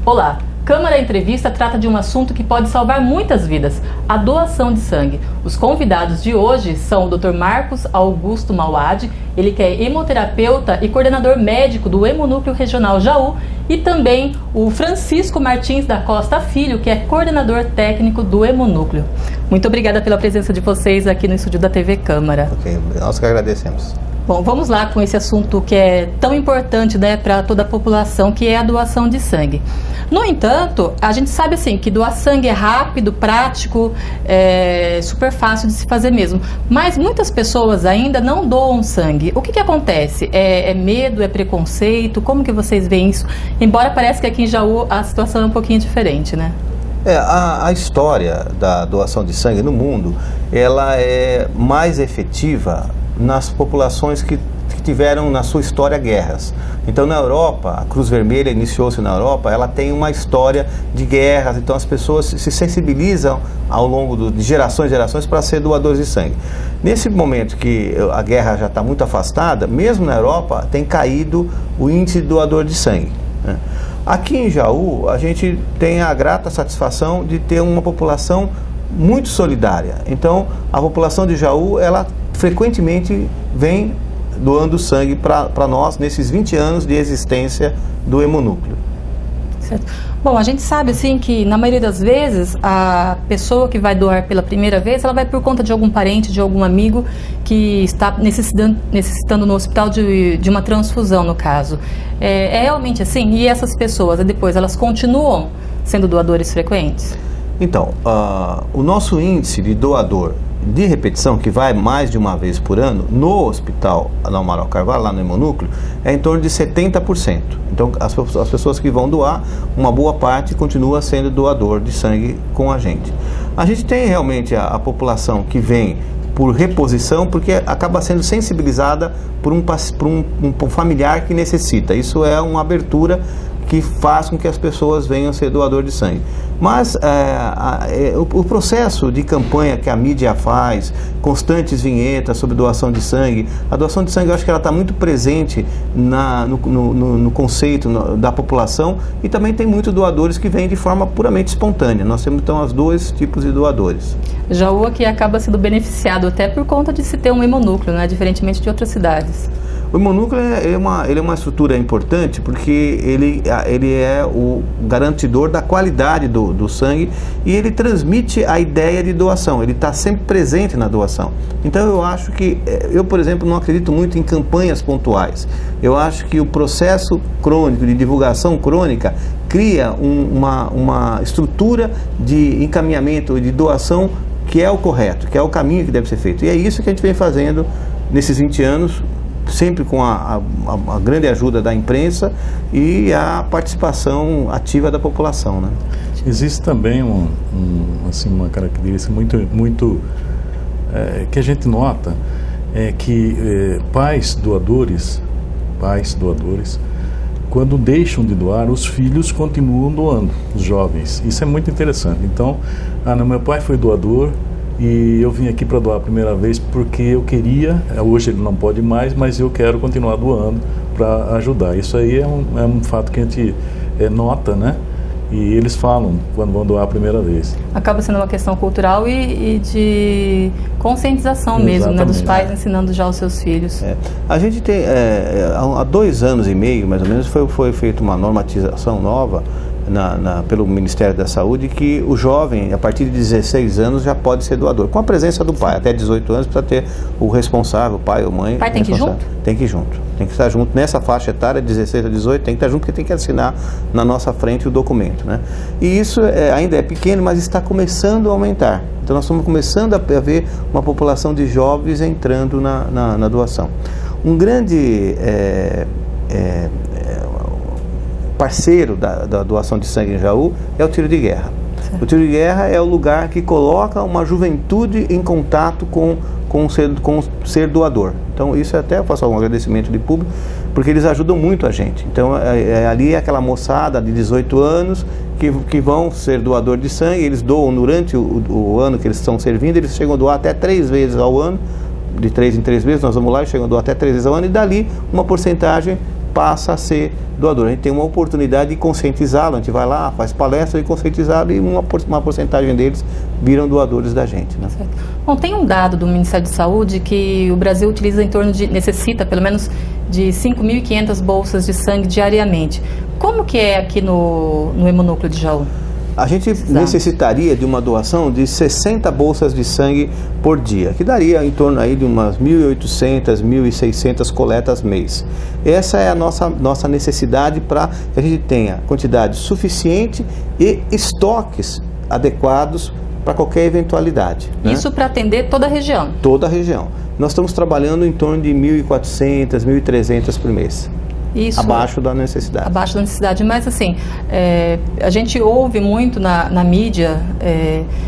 Olá! Câmara Entrevista trata de um assunto que pode salvar muitas vidas, a doação de sangue. Os convidados de hoje são o Dr. Marcos Augusto Mauad, ele que é hemoterapeuta e coordenador médico do Hemonúcleo Regional Jaú, e também o Francisco Martins da Costa Filho, que é coordenador técnico do Hemonúcleo. Muito obrigada pela presença de vocês aqui no estúdio da TV Câmara. Ok, nós que agradecemos. Bom, vamos lá com esse assunto que é tão importante, né, para toda a população, que é a doação de sangue. No entanto, a gente sabe assim que doar sangue é rápido, prático, é super fácil de se fazer mesmo. Mas muitas pessoas ainda não doam sangue. O que acontece? É medo, é preconceito? Como que vocês veem isso? Embora pareça que aqui em Jaú a situação é um pouquinho diferente, né? A história da doação de sangue no mundo, ela é mais efetiva nas populações que tiveram na sua história guerras. Então na Europa, a Cruz Vermelha iniciou-se na Europa, ela tem uma história de guerras, então as pessoas se sensibilizam ao longo de gerações e gerações para ser doadores de sangue. Nesse momento que a guerra já está muito afastada, mesmo na Europa tem caído o índice de doador de sangue, né? Aqui em Jaú, a gente tem a grata satisfação de ter uma população muito solidária. Então, a população de Jaú, ela frequentemente vem doando sangue para nós nesses 20 anos de existência do Hemonúcleo. Certo. Bom, a gente sabe assim que na maioria das vezes a pessoa que vai doar pela primeira vez, ela vai por conta de algum parente, de algum amigo que está necessitando no hospital de uma transfusão, no caso. É realmente assim? E essas pessoas, depois, elas continuam sendo doadores frequentes? Então, o nosso índice de doador de repetição, que vai mais de uma vez por ano, no hospital no Amaral Carvalho, lá no Hemonúcleo, é em torno de 70%. Então, as pessoas que vão doar, uma boa parte continua sendo doador de sangue com a gente. A gente tem realmente a população que vem por reposição, porque acaba sendo sensibilizada por um familiar que necessita. Isso é uma abertura que faz com que as pessoas venham ser doador de sangue. Mas o processo de campanha que a mídia faz, constantes vinhetas sobre doação de sangue, a doação de sangue eu acho que ela está muito presente no conceito da população, e também tem muitos doadores que vêm de forma puramente espontânea. Nós temos então os dois tipos de doadores. Jaú aqui acaba sendo beneficiado até por conta de se ter um hemonúcleo, né, diferentemente de outras cidades. O hemonúcleo ele é uma estrutura importante porque ele é o garantidor da qualidade do sangue, e ele transmite a ideia de doação, ele está sempre presente na doação. Então eu acho que, por exemplo, não acredito muito em campanhas pontuais. Eu acho que o processo crônico, de divulgação crônica, cria uma estrutura de encaminhamento, de doação, que é o correto, que é o caminho que deve ser feito. E é isso que a gente vem fazendo nesses 20 anos, sempre com a grande ajuda da imprensa e a participação ativa da população, né? Existe também uma característica muito que a gente nota, que pais doadores, quando deixam de doar, os filhos continuam doando, os jovens. Isso é muito interessante. Então, meu pai foi doador, e eu vim aqui para doar a primeira vez porque eu queria, hoje ele não pode mais, mas eu quero continuar doando para ajudar. Isso aí é um fato que a gente nota, né? E eles falam quando vão doar a primeira vez. Acaba sendo uma questão cultural e de conscientização mesmo, né, dos pais ensinando já os seus filhos. A gente tem, há 2 anos e meio, mais ou menos, foi feita uma normatização nova pelo Ministério da Saúde, que o jovem, a partir de 16 anos, já pode ser doador, com a presença do pai. Até 18 anos precisa ter o responsável, pai ou mãe. O pai tem que ir junto? Tem que ir junto. Tem que estar junto nessa faixa etária, 16 a 18, tem que estar junto, porque tem que assinar na nossa frente o documento, né? E isso ainda é pequeno, mas está começando a aumentar. Então nós estamos começando a ver uma população de jovens entrando na doação. Um grande parceiro da doação de sangue em Jaú é o tiro de guerra. Certo. O tiro de guerra é o lugar que coloca uma juventude em contato com o ser doador. Então isso até eu faço algum agradecimento de público, porque eles ajudam muito a gente. Então ali é aquela moçada de 18 anos que vão ser doador de sangue, eles doam durante o ano que eles estão servindo, eles chegam a doar até 3 vezes ao ano, de 3 em 3 vezes, nós vamos lá e chegam a doar até 3 vezes ao ano, e dali uma porcentagem passa a ser doador. A gente tem uma oportunidade de conscientizá-lo, a gente vai lá, faz palestra e conscientizá-lo, e uma porcentagem deles viram doadores da gente, né? Certo. Bom, tem um dado do Ministério de Saúde que o Brasil utiliza necessita pelo menos de 5.500 bolsas de sangue diariamente. Como que é aqui no Hemonúcleo de Jaú? A gente necessitaria de uma doação de 60 bolsas de sangue por dia, que daria em torno aí de umas 1.800, 1.600 coletas mês. Essa é a nossa necessidade para que a gente tenha quantidade suficiente e estoques adequados para qualquer eventualidade. Isso, né? Para atender toda a região? Toda a região. Nós estamos trabalhando em torno de 1.400, 1.300 por mês. Isso, abaixo da necessidade. Abaixo da necessidade, mas assim, a gente ouve muito na mídia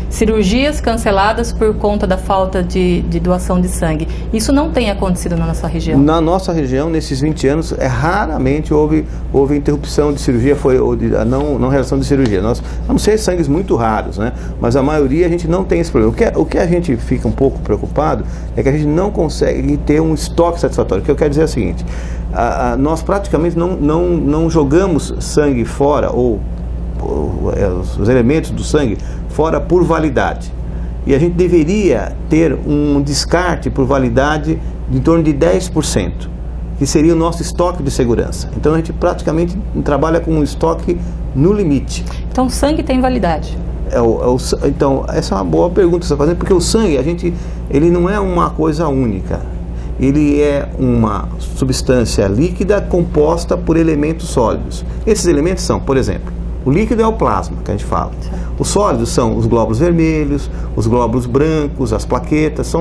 cirurgias canceladas por conta da falta de doação de sangue. Isso não tem acontecido na nossa região? Na nossa região, nesses 20 anos, raramente houve interrupção de cirurgia, não realização de cirurgia. A não ser sangues muito raros, né? Mas a maioria a gente não tem esse problema. O que a gente fica um pouco preocupado é que a gente não consegue ter um estoque satisfatório. O que eu quero dizer é o seguinte: nós praticamente não jogamos sangue fora, ou os elementos do sangue fora por validade. E a gente deveria ter um descarte por validade de em torno de 10%, que seria o nosso estoque de segurança. Então a gente praticamente trabalha com um estoque no limite. Então o sangue tem validade? Então, essa é uma boa pergunta que você está fazendo, porque o sangue, ele não é uma coisa única. Ele é uma substância líquida composta por elementos sólidos. Esses elementos são, por exemplo, o líquido é o plasma, que a gente fala. Os sólidos são os glóbulos vermelhos, os glóbulos brancos, as plaquetas.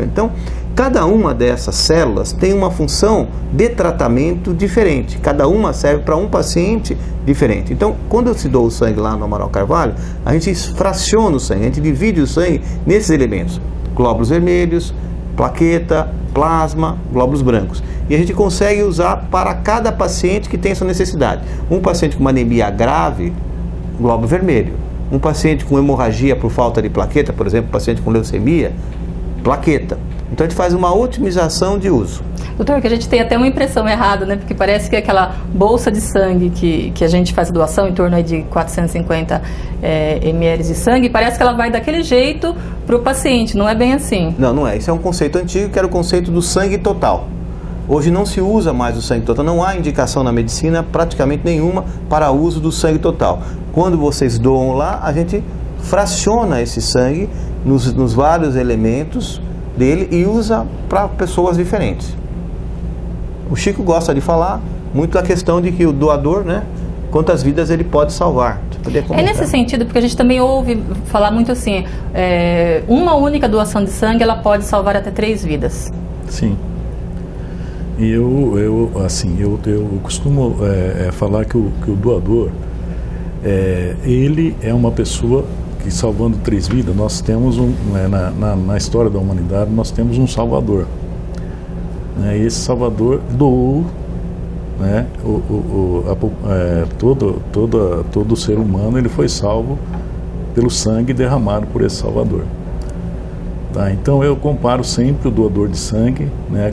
Então, cada uma dessas células tem uma função de tratamento diferente. Cada uma serve para um paciente diferente. Então, quando eu te dou o sangue lá no Amaral Carvalho, a gente fraciona o sangue, a gente divide o sangue nesses elementos. Glóbulos vermelhos, plaqueta, plasma, glóbulos brancos. E a gente consegue usar para cada paciente que tem essa necessidade. Um paciente com uma anemia grave, glóbulo vermelho. Um paciente com hemorragia por falta de plaqueta, por exemplo, um paciente com leucemia, plaqueta. Então a gente faz uma otimização de uso. Doutor, que a gente tem até uma impressão errada, né? Porque parece que aquela bolsa de sangue que a gente faz a doação, em torno aí de 450 ml de sangue, parece que ela vai daquele jeito para o paciente. Não é bem assim. Não é. Isso é um conceito antigo, que era o conceito do sangue total. Hoje não se usa mais o sangue total. Não há indicação na medicina praticamente nenhuma para o uso do sangue total. Quando vocês doam lá, a gente fraciona esse sangue nos vários elementos dele e usa para pessoas diferentes. O Chico gosta de falar muito da questão de que o doador, né, quantas vidas ele pode salvar. É nesse sentido, porque a gente também ouve falar muito assim, uma única doação de sangue, ela pode salvar até 3 vidas. Sim. E eu costumo falar que o doador, ele é uma pessoa que, salvando 3 vidas, nós temos na história da humanidade, nós temos um salvador. E esse salvador doou, né, todo ser humano, ele foi salvo pelo sangue derramado por esse salvador. Tá? Então eu comparo sempre o doador de sangue, né,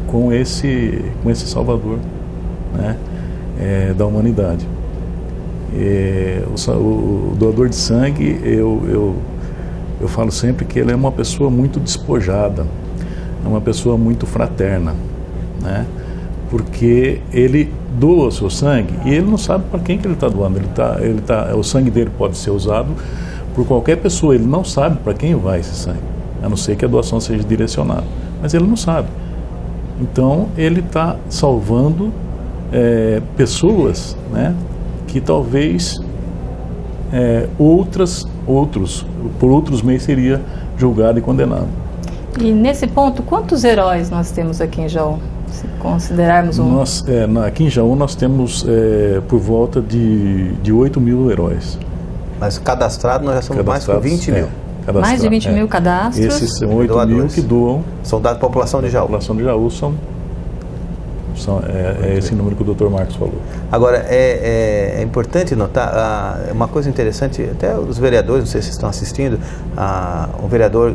com esse salvador, né, da humanidade. O doador de sangue, eu falo sempre que ele é uma pessoa muito despojada, é uma pessoa muito fraterna, né? Porque ele doa o seu sangue e ele não sabe para quem que ele está doando. O sangue dele pode ser usado por qualquer pessoa, ele não sabe para quem vai esse sangue, a não ser que a doação seja direcionada, mas ele não sabe. Então ele está salvando pessoas, né, que talvez por outros meios seria julgado e condenado. E nesse ponto, quantos heróis nós temos aqui em Jaú? Se considerarmos aqui em Jaú nós temos por volta de 8 mil heróis. Mas cadastrados nós já somos mais de 20 mil. Mais de 20 mil cadastros. Esses são 8 mil que doam. São da população de Jaú. A população de Jaú são É esse número que o Dr. Marcos falou. Agora, é importante notar, uma coisa interessante, até os vereadores, não sei se estão assistindo, o vereador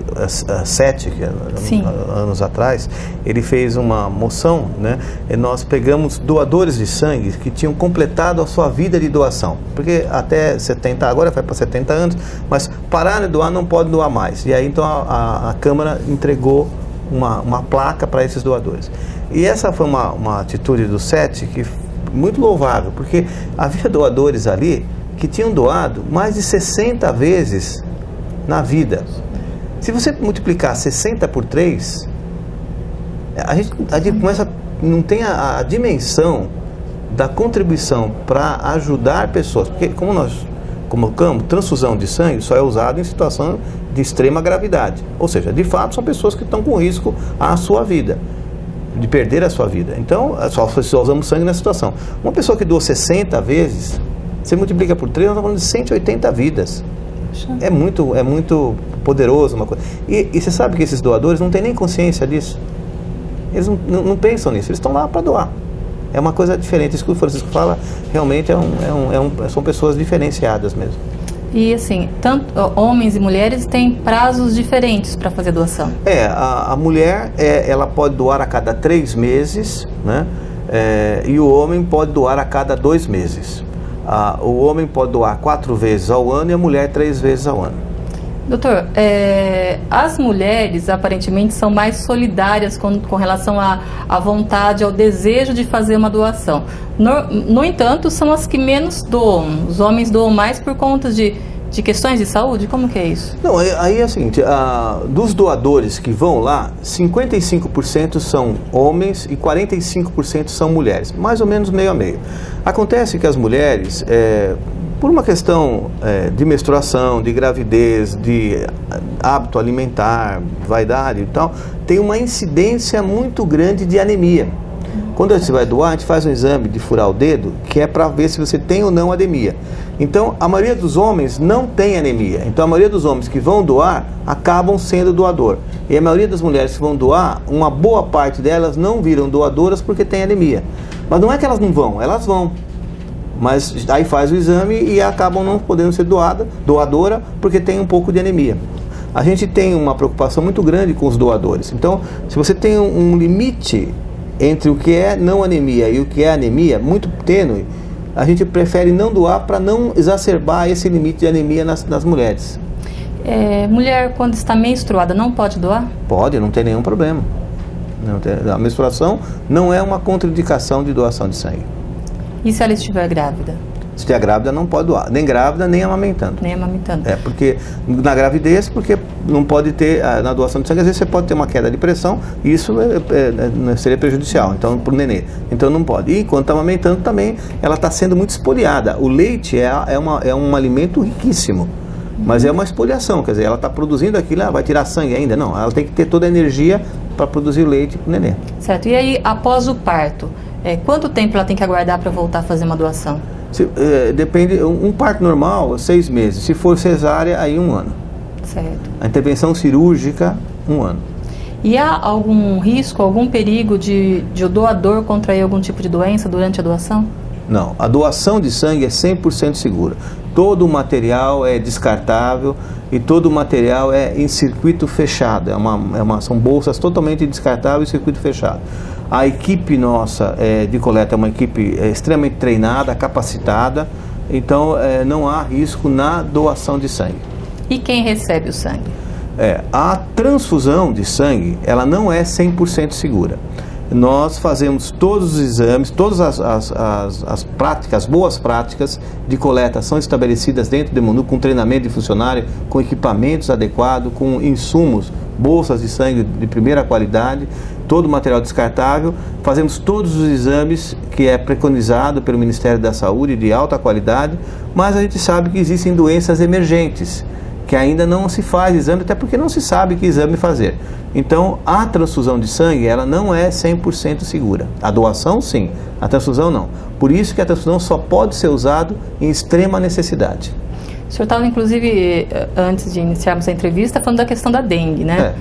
Sete, que anos atrás, ele fez uma moção, né? E nós pegamos doadores de sangue que tinham completado a sua vida de doação, porque até 70, agora vai para 70 anos, mas parar de doar não pode doar mais. E aí então a Câmara entregou uma placa para esses doadores. E essa foi uma atitude do Sete que muito louvável, porque havia doadores ali que tinham doado mais de 60 vezes na vida. Se você multiplicar 60 por 3, a gente começa, não tem a dimensão da contribuição para ajudar pessoas, porque como nós colocamos, transfusão de sangue só é usado em situação de extrema gravidade, ou seja, de fato são pessoas que estão com risco à sua vida, de perder a sua vida. Então, só usamos sangue nessa situação. Uma pessoa que doa 60 vezes, você multiplica por 3, nós estamos falando de 180 vidas. É muito poderoso uma coisa. E você sabe que esses doadores não têm nem consciência disso. Eles não pensam nisso, eles estão lá para doar. É uma coisa diferente. Isso que o Francisco fala, realmente são pessoas diferenciadas mesmo. E assim, tanto homens e mulheres têm prazos diferentes para fazer doação? A mulher, ela pode doar a cada 3 meses, né? E o homem pode doar a cada 2 meses. O homem pode doar 4 vezes ao ano e a mulher 3 vezes ao ano. Doutor, as mulheres aparentemente são mais solidárias com relação à vontade, ao desejo de fazer uma doação. No entanto, são as que menos doam. Os homens doam mais por conta de questões de saúde? Como que é isso? Não, aí é o seguinte, dos doadores que vão lá, 55% são homens e 45% são mulheres, mais ou menos meio a meio. Acontece que as mulheres, por uma questão de menstruação, de gravidez, de hábito alimentar, vaidade e tal, tem uma incidência muito grande de anemia. Quando a gente vai doar, a gente faz um exame de furar o dedo, que é para ver se você tem ou não anemia. Então, a maioria dos homens não tem anemia. Então, a maioria dos homens que vão doar, acabam sendo doador. E a maioria das mulheres que vão doar, uma boa parte delas não viram doadoras porque tem anemia. Mas não é que elas não vão, elas vão. Mas aí faz o exame e acabam não podendo ser doadora porque tem um pouco de anemia. A gente tem uma preocupação muito grande com os doadores. Então, se você tem um limite entre o que é não anemia e o que é anemia, muito tênue, a gente prefere não doar para não exacerbar esse limite de anemia nas mulheres. Mulher, quando está menstruada, não pode doar? Pode, não tem nenhum problema. A menstruação não é uma contraindicação de doação de sangue. E se ela estiver grávida? Se estiver grávida, não pode doar. Nem grávida, nem amamentando. Nem amamentando. Porque na gravidez, porque não pode ter, na doação de sangue, às vezes você pode ter uma queda de pressão, e isso seria prejudicial, então, para o nenê. Então não pode. E enquanto está amamentando também, ela está sendo muito espoliada. O leite é um alimento riquíssimo, mas é uma espoliação, quer dizer, ela está produzindo aquilo, vai tirar sangue ainda? Não, ela tem que ter toda a energia para produzir o leite para o nenê. Certo. E aí, após o parto, quanto tempo ela tem que aguardar para voltar a fazer uma doação? Depende, um parto normal, 6 meses. Se for cesárea, aí 1 ano. Certo. A intervenção cirúrgica, 1 ano. E há algum risco, algum perigo de o doador contrair algum tipo de doença durante a doação? Não, a doação de sangue é 100% segura. Todo o material é descartável e todo o material é em circuito fechado. São bolsas totalmente descartáveis e circuito fechado. A equipe nossa de coleta é uma equipe extremamente treinada, capacitada, então não há risco na doação de sangue. E quem recebe o sangue? A transfusão de sangue, ela não é 100% segura. Nós fazemos todos os exames, todas as práticas, as boas práticas de coleta são estabelecidas dentro do Hemonúcleo, com treinamento de funcionário, com equipamentos adequados, com insumos, bolsas de sangue de primeira qualidade, todo o material descartável. Fazemos todos os exames que é preconizado pelo Ministério da Saúde, de alta qualidade, mas a gente sabe que existem doenças emergentes, que ainda não se faz exame, até porque não se sabe que exame fazer. Então, a transfusão de sangue, ela não é 100% segura. A doação, sim. A transfusão, não. Por isso que a transfusão só pode ser usada em extrema necessidade. O senhor estava, inclusive, antes de iniciarmos a entrevista, falando da questão da dengue, né?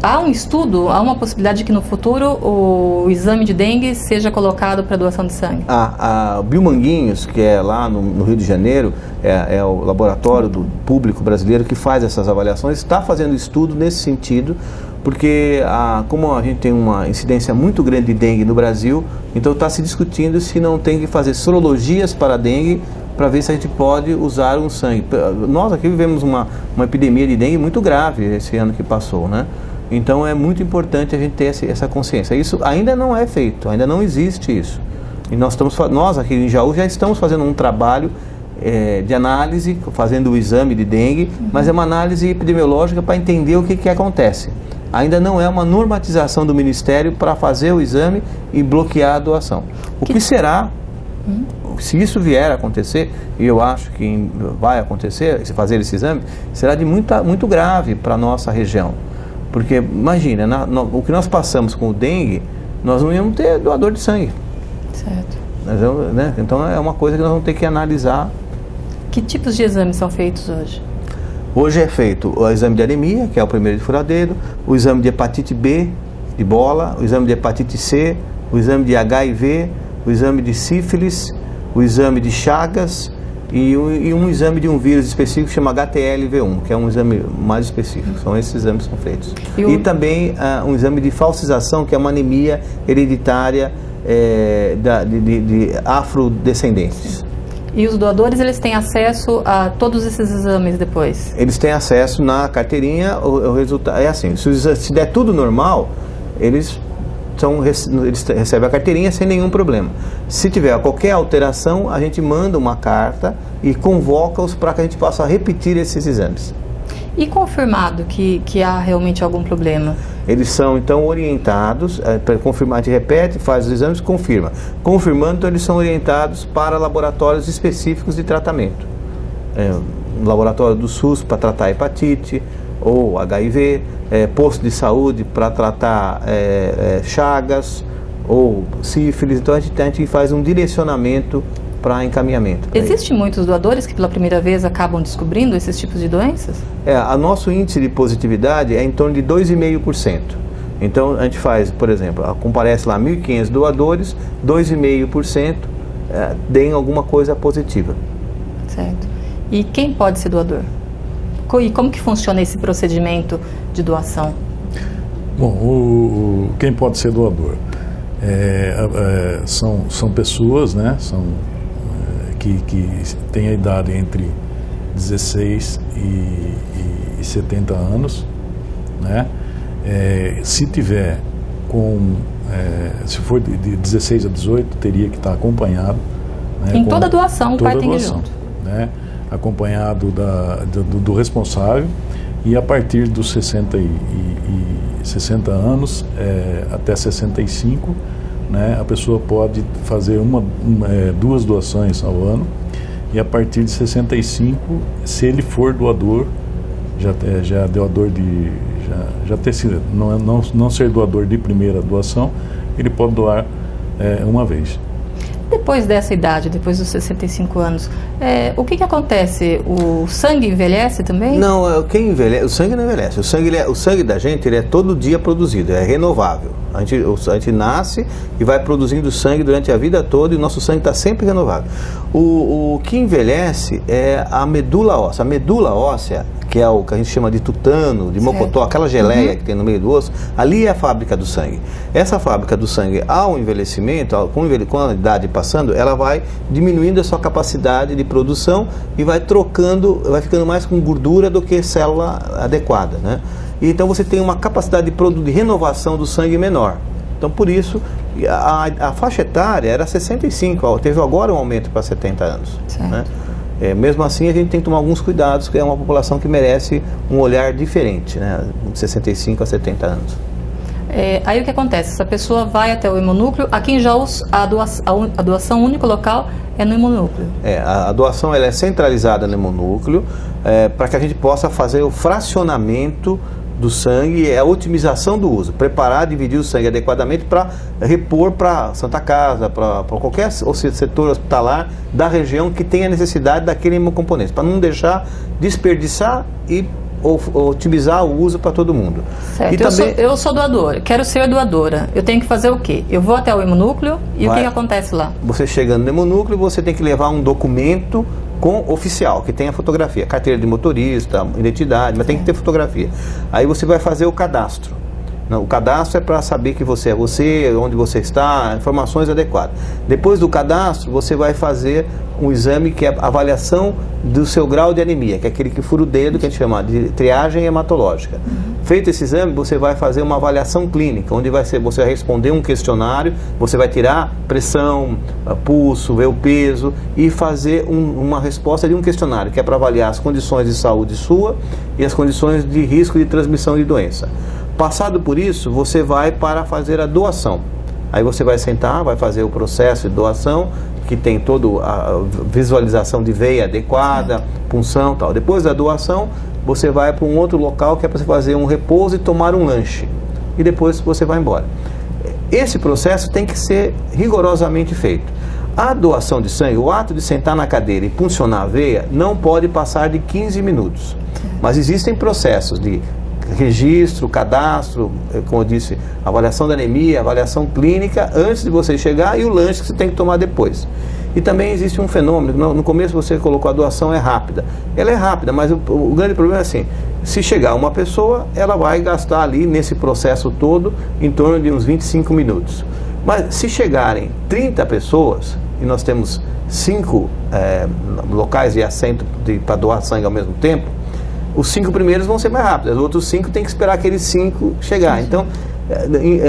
há um estudo, há uma possibilidade de que no futuro o exame de dengue seja colocado para doação de sangue? A Biomanguinhos, que é lá no Rio de Janeiro, é o laboratório público brasileiro que faz essas avaliações, está fazendo estudo nesse sentido, porque como a gente tem uma incidência muito grande de dengue no Brasil, então está se discutindo se não tem que fazer sorologias para dengue, para ver se a gente pode usar um sangue. Nós aqui vivemos uma epidemia de dengue muito grave esse ano que passou, né? Então é muito importante a gente ter essa consciência. Isso ainda não é feito, ainda não existe isso. E nós aqui em Jaú já estamos fazendo um trabalho de análise, fazendo o exame de dengue, mas é uma análise epidemiológica para entender o que acontece. Ainda não é uma normatização do Ministério para fazer o exame e bloquear a doação. O que será... Se isso vier a acontecer, e eu acho que vai acontecer, se fazer esse exame, será muito grave para a nossa região. Porque, imagina, o que nós passamos com o dengue, nós não íamos ter doador de sangue. Certo. Então é uma coisa que nós vamos ter que analisar. Que tipos de exames são feitos hoje? Hoje é feito o exame de anemia, que é o primeiro de furadeiro, o exame de hepatite B, de bola, o exame de hepatite C, o exame de HIV, o exame de sífilis, o exame de Chagas e um exame de um vírus específico que chama HTLV1, que é um exame mais específico. São esses exames que são feitos. E também um exame de falcização, que é uma anemia hereditária de afrodescendentes. E os doadores, eles têm acesso a todos esses exames depois? Eles têm acesso na carteirinha, o resultado é assim, se der tudo normal, eles recebem a carteirinha sem nenhum problema. Se tiver qualquer alteração, a gente manda uma carta e convoca-os para que a gente possa repetir esses exames. E confirmado que há realmente algum problema? Eles são então orientados, para confirmar, a gente repete, faz os exames, confirma. Confirmando, então eles são orientados para laboratórios específicos de tratamento. Um laboratório do SUS para tratar hepatite ou HIV, posto de saúde para tratar chagas ou sífilis. Então a gente faz um direcionamento para encaminhamento. Existem muitos doadores que pela primeira vez acabam descobrindo esses tipos de doenças? O nosso índice de positividade é em torno de 2,5%. Então a gente faz, por exemplo, comparece lá 1.500 doadores, 2,5% deem alguma coisa positiva. Certo. E quem pode ser doador? E como que funciona esse procedimento de doação? Bom, quem pode ser doador? São pessoas, né, que têm a idade entre 16 e 70 anos, né? Se tiver se for de 16 a 18, teria que estar acompanhado. Né, em toda doação, o pai tem que ir junto. Né? Acompanhado do responsável, e a partir dos 60 anos até 65, né, a pessoa pode fazer duas doações ao ano, e a partir de 65, se ele for doador, já doador já ter sido, não ser doador de primeira doação, ele pode doar uma vez. Depois dessa idade, depois dos 65 anos, o que acontece? O sangue envelhece também? Não, quem envelhece, o sangue não envelhece. O sangue da gente, ele é todo dia produzido, é renovável. A gente nasce e vai produzindo sangue durante a vida toda, e o nosso sangue está sempre renovável. O que envelhece é a medula óssea. A medula óssea, que é o que a gente chama de tutano, de mocotó, aquela geleia que tem no meio do osso, ali é a fábrica do sangue. Essa fábrica do sangue, ao envelhecimento, com a idade passando, ela vai diminuindo a sua capacidade de produção e vai vai ficando mais com gordura do que célula adequada, né? E então você tem uma capacidade de renovação do sangue menor. Então, por isso, a faixa etária era 65, teve agora um aumento para 70 anos. Né? Mesmo assim, a gente tem que tomar alguns cuidados, porque é uma população que merece um olhar diferente, né? De 65 a 70 anos. Aí o que acontece? Essa pessoa vai até o hemonúcleo. Aqui em Jaú, a doação único local é no hemonúcleo. A doação ela é centralizada no hemonúcleo, para que a gente possa fazer o fracionamento do sangue, a otimização do uso, preparar, dividir o sangue adequadamente para repor para Santa Casa, para qualquer setor hospitalar da região que tenha necessidade daquele hemocomponente, para não deixar desperdiçar e otimizar o uso para todo mundo. Certo. E também, eu sou doadora, quero ser doadora. Eu tenho que fazer o quê? Eu vou até o hemonúcleo e o que acontece lá? Você chegando no hemonúcleo, você tem que levar um documento oficial, que tenha fotografia, carteira de motorista, identidade, mas tem que ter fotografia. Aí você vai fazer o cadastro. O cadastro é para saber que você é você, onde você está, informações adequadas. Depois do cadastro, você vai fazer um exame que é a avaliação do seu grau de anemia, que é aquele que fura o dedo, que a gente chama de triagem hematológica. Feito esse exame, você vai fazer uma avaliação clínica, onde você vai responder um questionário, você vai tirar pressão, pulso, ver o peso e fazer uma resposta de um questionário, que é para avaliar as condições de saúde sua e as condições de risco de transmissão de doença. Passado por isso, você vai para fazer a doação. Aí você vai sentar, vai fazer o processo de doação, que tem toda a visualização de veia adequada, punção e tal. Depois da doação, você vai para um outro local que é para você fazer um repouso e tomar um lanche. E depois você vai embora. Esse processo tem que ser rigorosamente feito. A doação de sangue, o ato de sentar na cadeira e puncionar a veia, não pode passar de 15 minutos. Mas existem processos de registro, cadastro, como eu disse, avaliação da anemia, avaliação clínica antes de você chegar e o lanche que você tem que tomar depois. E também existe um fenômeno, no começo você colocou a doação é rápida. Ela é rápida, mas o grande problema é assim, se chegar uma pessoa, ela vai gastar ali nesse processo todo em torno de uns 25 minutos. Mas se chegarem 30 pessoas, e nós temos 5 locais de assento para doar sangue ao mesmo tempo, os 5 primeiros vão ser mais rápidos, os outros 5 tem que esperar aqueles 5 chegar. Então,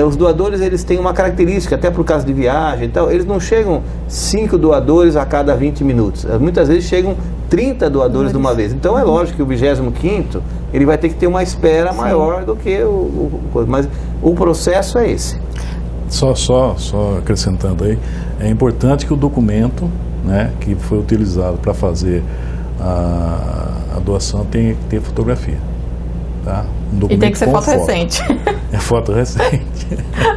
os doadores, eles têm uma característica, até por causa de viagem e tal, eles não chegam 5 doadores a cada 20 minutos. Muitas vezes chegam 30 doadores de uma vez. Então, é lógico que o 25º, ele vai ter que ter uma espera maior do que mas o processo é esse. Só acrescentando aí, é importante que o documento, né, que foi utilizado para fazer a doação tem que ter fotografia, tá? E tem que ser foto recente. É foto recente.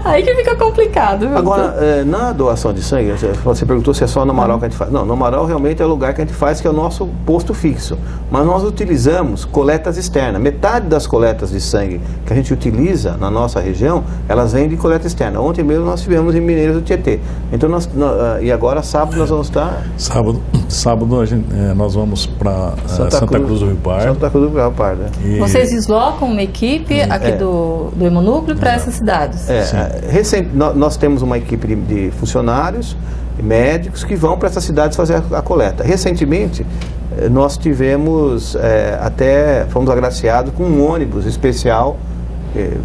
Aí que fica complicado. Agora, na doação de sangue, você perguntou se é só no Amaral que a gente faz. Não, no Amaral realmente é o lugar que a gente faz, que é o nosso posto fixo. Mas nós utilizamos coletas externas. Metade das coletas de sangue que a gente utiliza na nossa região, elas vêm de coleta externa. Ontem mesmo nós tivemos em Mineiros do Tietê. Então e agora sábado nós vamos estar... Sábado nós vamos para Santa Cruz do Rio Pardo. Santa Cruz do Rio Pardo. Vocês deslocam uma equipe aqui do hemonúcleo para essas cidades? Nós temos uma equipe de funcionários, médicos, que vão para essas cidades fazer a coleta. Recentemente, nós tivemos, fomos agraciados com um ônibus especial,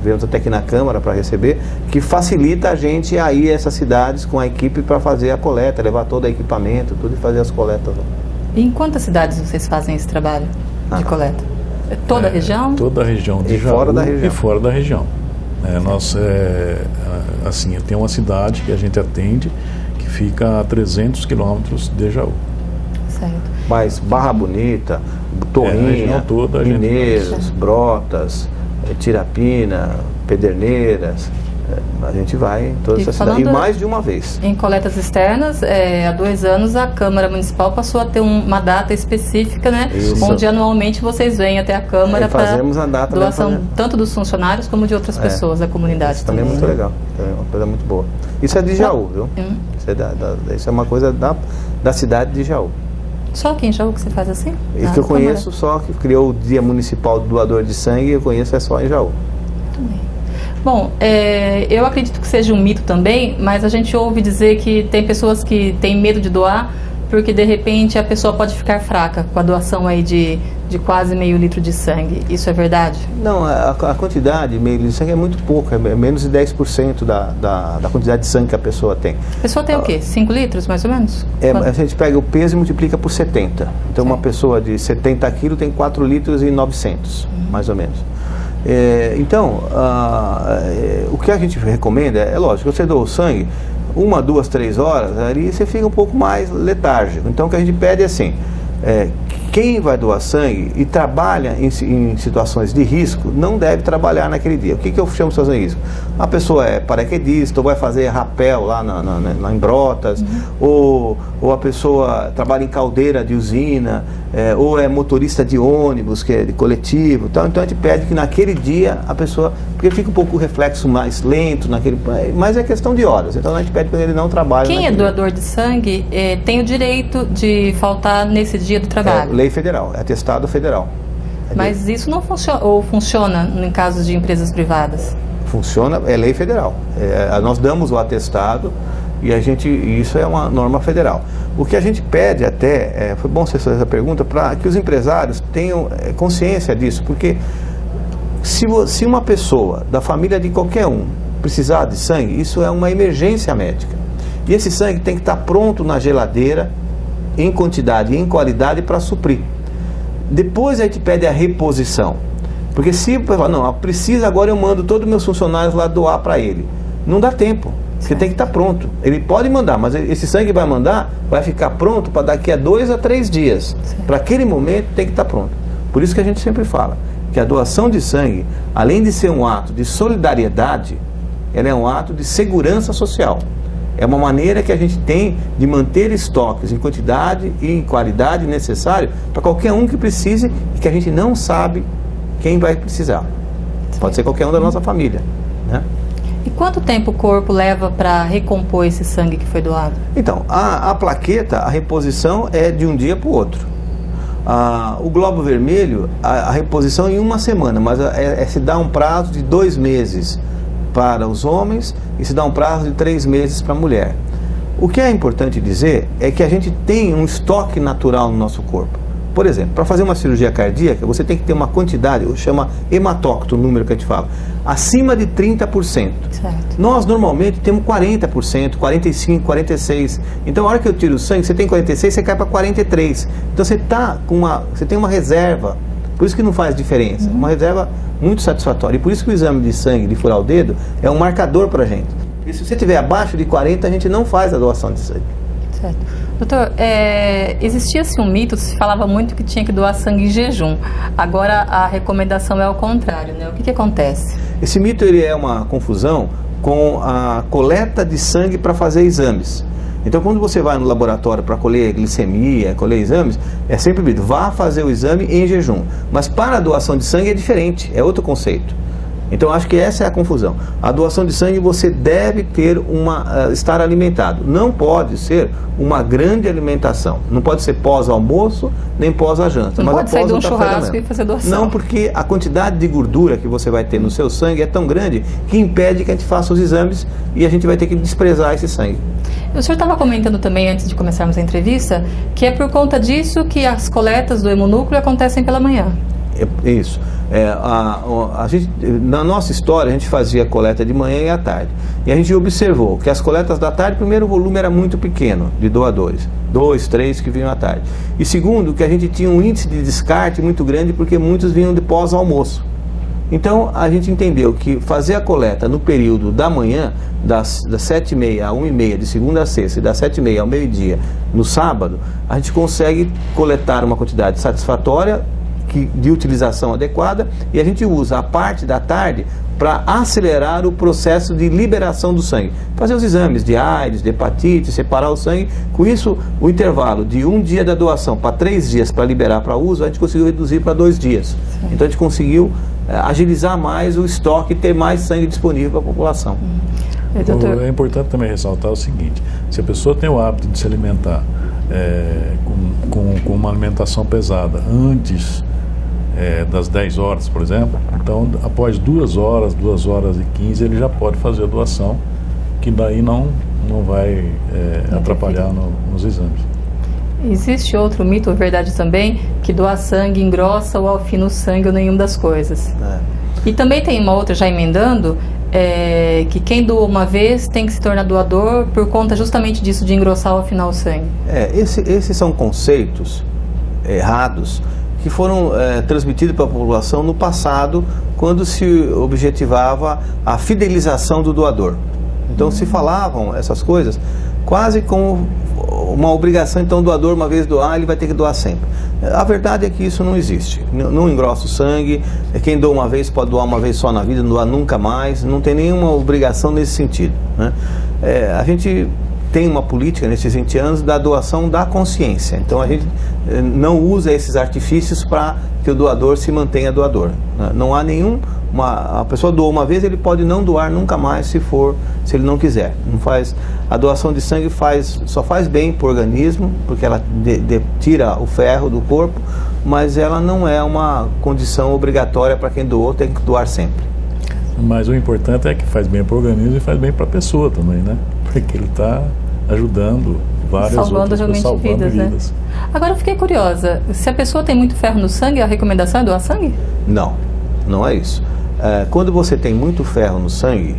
viemos até aqui na Câmara para receber, que facilita a gente a ir a essas cidades com a equipe para fazer a coleta, levar todo o equipamento, tudo e fazer as coletas. E em quantas cidades vocês fazem esse trabalho de coleta? Toda a região? Toda a região de Jaú fora da região. E fora da região. Assim, tem uma cidade que a gente atende que fica a 300 quilômetros de Jaú. Certo. Mas Barra Bonita, Torrinha, Mineiros, Brotas, Tirapina, Pederneiras, a gente vai em todas essas cidades, e mais de uma vez. Em coletas externas, há 2 anos a Câmara Municipal passou a ter uma data específica, né? Isso. Onde anualmente vocês vêm até a Câmara para doação tanto dos funcionários como de outras pessoas da comunidade. Isso também é muito legal, é uma coisa muito boa. Isso é de Jaú, viu? Isso é uma coisa da cidade de Jaú. Só aqui em Jaú que você faz assim? Isso que eu conheço, só que criou o Dia Municipal do Doador de Sangue, eu conheço só em Jaú. Muito bem. Bom, eu acredito que seja um mito também, mas a gente ouve dizer que tem pessoas que têm medo de doar, porque de repente a pessoa pode ficar fraca com a doação aí de quase meio litro de sangue. Isso é verdade? Não, a quantidade meio litro de sangue é muito pouco, é menos de 10% da quantidade de sangue que a pessoa tem. A pessoa tem o quê? 5 litros, mais ou menos? A gente pega o peso e multiplica por 70. Então, uma pessoa de 70 quilos tem 4 litros e 900, mais ou menos. Então, o que a gente recomenda é lógico, você doa o sangue, 1, 2, 3 horas, ali você fica um pouco mais letárgico. Então, o que a gente pede é assim, quem vai doar sangue e trabalha em situações de risco não deve trabalhar naquele dia. O que eu chamo de situação de risco? A pessoa é paraquedista, ou vai fazer rapel lá em Brotas, ou a pessoa trabalha em caldeira de usina, ou é motorista de ônibus, que é de coletivo, tal. Então a gente pede que naquele dia a pessoa, porque fica um pouco o reflexo mais lento, mas é questão de horas, então a gente pede que ele não trabalhe. Quem é doador de sangue tem o direito de faltar nesse dia do trabalho? Lei federal, é atestado federal. Mas isso não funciona, ou funciona em casos de empresas privadas? Funciona, é lei federal. Nós damos o atestado e isso é uma norma federal. O que a gente pede até, foi bom você fazer essa pergunta, para que os empresários tenham consciência disso, porque se uma pessoa da família de qualquer um precisar de sangue, isso é uma emergência médica. E esse sangue tem que estar pronto na geladeira, em quantidade e em qualidade, para suprir. Depois a gente pede a reposição. Porque se não, precisa, agora eu mando todos os meus funcionários lá doar para ele. Não dá tempo, porque tem que estar pronto. Ele pode mandar, mas esse sangue vai mandar, vai ficar pronto para daqui a 2 a 3 dias. Para aquele momento tem que estar pronto. Por isso que a gente sempre fala que a doação de sangue, além de ser um ato de solidariedade, ela é um ato de segurança social. É uma maneira que a gente tem de manter estoques em quantidade e em qualidade necessário para qualquer um que precise e que a gente não sabe quem vai precisar. Pode ser qualquer um da nossa família, né? E quanto tempo o corpo leva para recompor esse sangue que foi doado? Então, a plaqueta, a reposição é de um dia para o outro. O glóbulo vermelho, a reposição em 1 semana, mas se dá um prazo de 2 meses para os homens e se dá um prazo de 3 meses para a mulher. O que é importante dizer é que a gente tem um estoque natural no nosso corpo. Por exemplo, para fazer uma cirurgia cardíaca, você tem que ter uma quantidade, chama hematócrito, o número que a gente fala, acima de 30%. Certo. Nós normalmente temos 40%, 45%, 46%. Então, a hora que eu tiro o sangue, você tem 46%, você cai para 43%. Então, você tem uma reserva. Por isso que não faz diferença. Uma reserva muito satisfatória. E por isso que o exame de sangue, de furar o dedo, é um marcador para a gente. E se você estiver abaixo de 40, a gente não faz a doação de sangue. Certo. Doutor, existia-se um mito, se falava muito que tinha que doar sangue em jejum. Agora a recomendação é ao contrário, né? O que acontece? Esse mito ele é uma confusão com a coleta de sangue para fazer exames. Então, quando você vai no laboratório para colher glicemia, colher exames, é sempre dito, vá fazer o exame em jejum. Mas para a doação de sangue é diferente, é outro conceito. Então, acho que essa é a confusão. A doação de sangue você deve ter estar alimentado. Não pode ser uma grande alimentação. Não pode ser pós-almoço, nem pós-janta. Não pode sair de um churrasco e fazer doação. Não, porque a quantidade de gordura que você vai ter no seu sangue é tão grande que impede que a gente faça os exames e a gente vai ter que desprezar esse sangue. O senhor estava comentando também, antes de começarmos a entrevista, que é por conta disso que as coletas do hemonúcleo acontecem pela manhã. Isso. Na nossa história, a gente fazia coleta de manhã e à tarde. E a gente observou que as coletas da tarde, primeiro, o volume era muito pequeno de doadores. 2, 3 que vinham à tarde. E segundo, que a gente tinha um índice de descarte muito grande, porque muitos vinham de pós-almoço. Então, a gente entendeu que fazer a coleta no período da manhã, das 7h30 a 1h30, de segunda a sexta, e das 7h30 ao meio-dia, no sábado, a gente consegue coletar uma quantidade satisfatória, de utilização adequada, e a gente usa a parte da tarde para acelerar o processo de liberação do sangue. Fazer os exames de AIDS, de hepatite, separar o sangue. Com isso, o intervalo de 1 dia da doação para 3 dias para liberar para uso, a gente conseguiu reduzir para 2 dias. Sim. Então a gente conseguiu agilizar mais o estoque e ter mais sangue disponível para a população. É importante também ressaltar o seguinte: se a pessoa tem o hábito de se alimentar com uma alimentação pesada antes das 10 horas, por exemplo, então após 2 horas, 2 horas e 15, ele já pode fazer a doação, que daí não vai atrapalhar nos exames. Existe outro mito, verdade também, que doar sangue engrossa ou afina o sangue ou nenhuma das coisas. E também tem uma outra, já emendando, que quem doa uma vez tem que se tornar doador por conta justamente disso, de engrossar ou afinar o sangue. Esses são conceitos errados que foram transmitidos para a população no passado, quando se objetivava a fidelização do doador. Então se falavam essas coisas quase como uma obrigação. Então o doador, uma vez doar, ele vai ter que doar sempre. A verdade é que isso não existe. Não engrossa o sangue. Quem doa uma vez pode doar uma vez só na vida, não doar nunca mais. Não tem nenhuma obrigação nesse sentido, né? A gente tem uma política nesses 20 anos da doação da consciência. Então a gente não usa esses artifícios para que o doador se mantenha doador, né? Não há nenhum... A pessoa doou uma vez, ele pode não doar nunca mais se ele não quiser. Não faz, a doação de sangue só faz bem para o organismo, porque ela tira o ferro do corpo, mas ela não é uma condição obrigatória para quem doou, tem que doar sempre. Mas o importante é que faz bem para o organismo e faz bem para a pessoa também, né? Porque ele está ajudando várias outras pessoas, salvando vidas, né? Agora eu fiquei curiosa, se a pessoa tem muito ferro no sangue, a recomendação é doar sangue? Não é isso. Quando você tem muito ferro no sangue,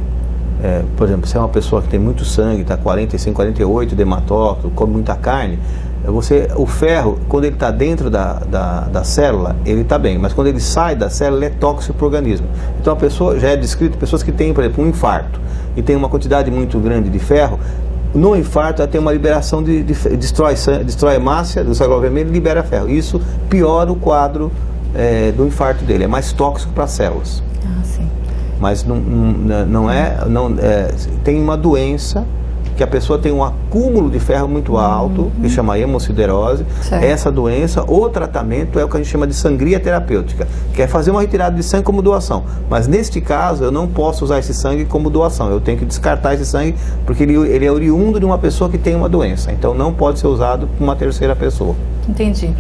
por exemplo, se é uma pessoa que tem muito sangue, está 45, 48 de hematócrito, come muita carne, o ferro, quando ele está dentro da célula, ele está bem, mas quando ele sai da célula, ele é tóxico para o organismo. Então a pessoa, já é descrito pessoas que têm, por exemplo, um infarto e tem uma quantidade muito grande de ferro. No infarto, ela tem uma liberação destrói hemácia, do sangue vermelho, e libera ferro. Isso piora o quadro do infarto dele, é mais tóxico para as células. Sim. Mas tem uma doença que a pessoa tem um acúmulo de ferro muito alto, que chama hemosiderose. Certo. Essa doença, o tratamento é o que a gente chama de sangria terapêutica, que é fazer uma retirada de sangue como doação. Mas neste caso, eu não posso usar esse sangue como doação, eu tenho que descartar esse sangue, porque ele é oriundo de uma pessoa que tem uma doença, então não pode ser usado por uma terceira pessoa. Entendi.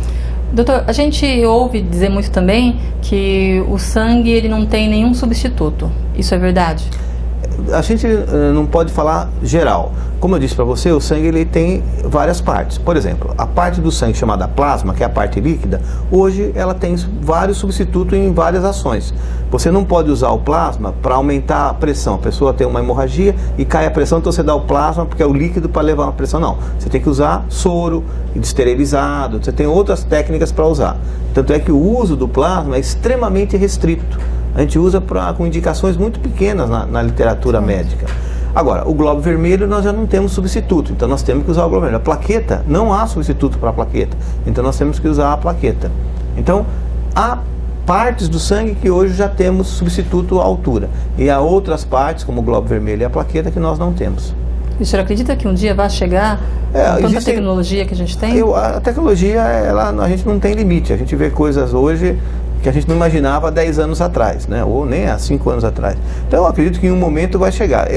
Doutor, a gente ouve dizer muito também que o sangue ele não tem nenhum substituto. Isso é verdade? A gente não pode falar geral. Como eu disse para você, o sangue ele tem várias partes. Por exemplo, a parte do sangue chamada plasma, que é a parte líquida, hoje ela tem vários substitutos em várias ações. Você não pode usar o plasma para aumentar a pressão. A pessoa tem uma hemorragia e cai a pressão, então você dá o plasma porque é o líquido para levar a pressão. Não, você tem que usar soro, esterilizado, você tem outras técnicas para usar. Tanto é que o uso do plasma é extremamente restrito. A gente usa com indicações muito pequenas na literatura médica. Agora, o glóbulo vermelho nós já não temos substituto, então nós temos que usar o glóbulo vermelho. A plaqueta, não há substituto para a plaqueta, então nós temos que usar a plaqueta. Então, há partes do sangue que hoje já temos substituto à altura, e há outras partes, como o glóbulo vermelho e a plaqueta, que nós não temos. E o senhor acredita que um dia vai chegar com tanta tecnologia que a gente tem? A tecnologia, a gente não tem limite, a gente vê coisas hoje que a gente não imaginava há 10 anos atrás, né? Ou nem há 5 anos atrás. Então eu acredito que em um momento vai chegar.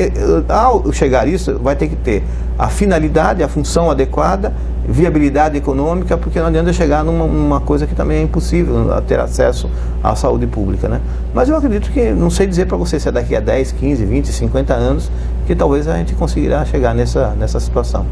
Ao chegar isso, vai ter que ter a finalidade, a função adequada, viabilidade econômica, porque não adianta chegar numa coisa que também é impossível ter acesso à saúde pública, né? Mas eu acredito que, não sei dizer para você se é daqui a 10, 15, 20, 50 anos, que talvez a gente conseguirá chegar nessa situação.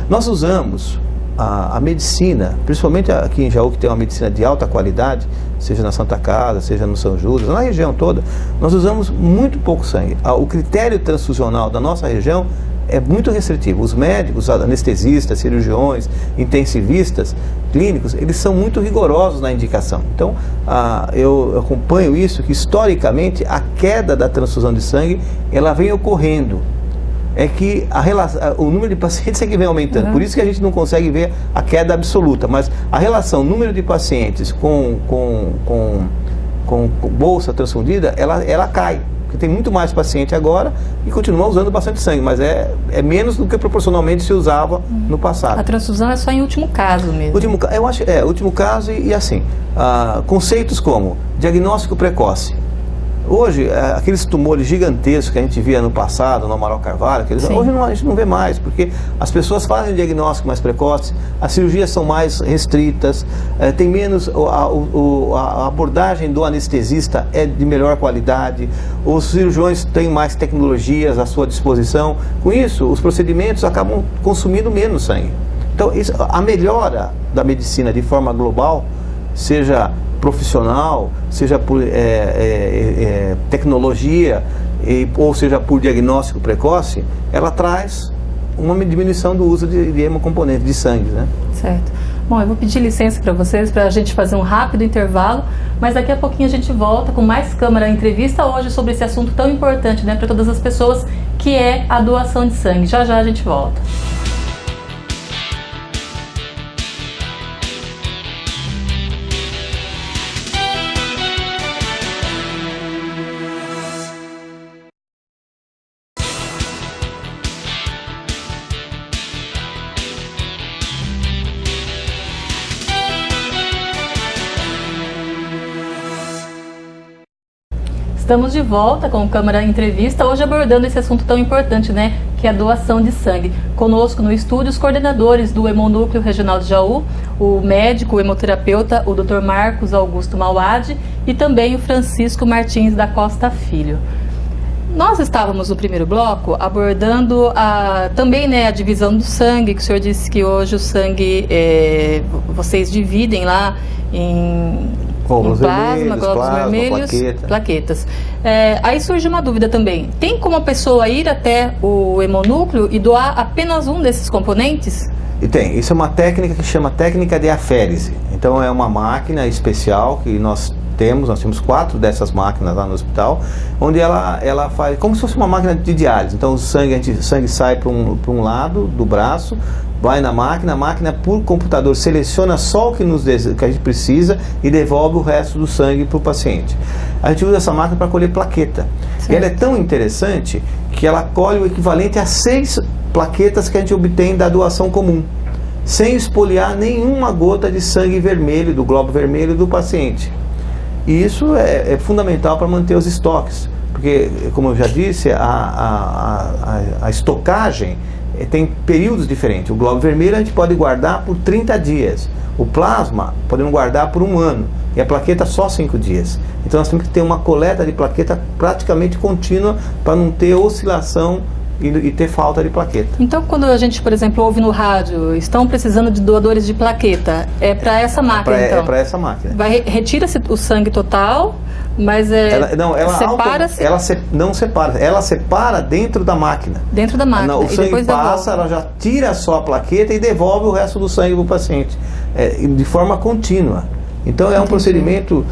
Nós usamos a medicina, principalmente aqui em Jaú, que tem uma medicina de alta qualidade, seja na Santa Casa, seja no São Judas, na região toda, nós usamos muito pouco sangue. O critério transfusional da nossa região é muito restritivo. Os médicos, anestesistas, cirurgiões, intensivistas, clínicos, eles são muito rigorosos na indicação. Então, eu acompanho isso, que historicamente a queda da transfusão de sangue, ela vem ocorrendo. É que o número de pacientes é que vem aumentando. Por isso que a gente não consegue ver a queda absoluta. Mas a relação número de pacientes com bolsa transfundida, ela cai. Porque tem muito mais paciente agora e continua usando bastante sangue. Mas é menos do que proporcionalmente se usava no passado. A transfusão é só em último caso mesmo. Eu acho, último caso e assim, conceitos como diagnóstico precoce. Hoje, aqueles tumores gigantescos que a gente via no passado, no Amaral Carvalho, hoje a gente não vê mais, porque as pessoas fazem diagnóstico mais precoce, as cirurgias são mais restritas, tem menos, a abordagem do anestesista é de melhor qualidade, os cirurgiões têm mais tecnologias à sua disposição. Com isso, os procedimentos acabam consumindo menos sangue. Então, a melhora da medicina de forma global, seja profissional, seja por tecnologia, ou seja por diagnóstico precoce, ela traz uma diminuição do uso de hemocomponente, de sangue, né? Certo. Bom, eu vou pedir licença para vocês, para a gente fazer um rápido intervalo, mas daqui a pouquinho a gente volta com mais Câmara Entrevista hoje sobre esse assunto tão importante, né, para todas as pessoas, que é a doação de sangue. Já já a gente volta. Estamos de volta com o Câmara Entrevista, hoje abordando esse assunto tão importante, né, que é a doação de sangue. Conosco no estúdio os coordenadores do Hemonúcleo Regional de Jaú, o médico, o hemoterapeuta, o Dr. Marcos Augusto Mauad e também o Francisco Martins da Costa Filho. Nós estávamos no primeiro bloco abordando também, né, a divisão do sangue, que o senhor disse que hoje o sangue vocês dividem lá em plasma, glóbulos vermelhos, plaquetas. Aí surge uma dúvida também. Tem como a pessoa ir até o hemonúcleo e doar apenas um desses componentes? E tem. Isso é uma técnica que chama técnica de aférese. Então é uma máquina especial que nós temos 4 dessas máquinas lá no hospital, onde ela faz como se fosse uma máquina de diálise. Então o sangue sai para um lado do braço, vai na máquina, a máquina por computador seleciona só o que a gente precisa e devolve o resto do sangue para o paciente. A gente usa essa máquina para colher plaqueta. E ela é tão interessante que ela colhe o equivalente a 6 plaquetas que a gente obtém da doação comum, sem espoliar nenhuma gota de sangue vermelho, do glóbulo vermelho do paciente. E isso é fundamental para manter os estoques, porque, como eu já disse, a estocagem tem períodos diferentes. O glóbulo vermelho a gente pode guardar por 30 dias, o plasma podemos guardar por 1 ano, e a plaqueta só 5 dias. Então nós temos que ter uma coleta de plaqueta praticamente contínua para não ter oscilação e ter falta de plaqueta. Então, quando a gente, por exemplo, ouve no rádio, estão precisando de doadores de plaqueta, é para essa máquina, então? É para essa máquina. Retira-se o sangue total, mas separa-se? Não separa, ela separa dentro da máquina. Dentro da máquina. O sangue passa, ela já tira só a plaqueta e devolve o resto do sangue para o paciente, de forma contínua. Então é um procedimento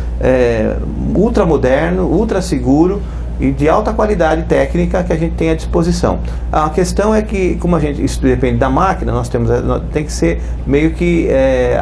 ultra moderno, ultra seguro, e de alta qualidade técnica que a gente tem à disposição. A questão é que, como isso depende da máquina, tem que ser meio que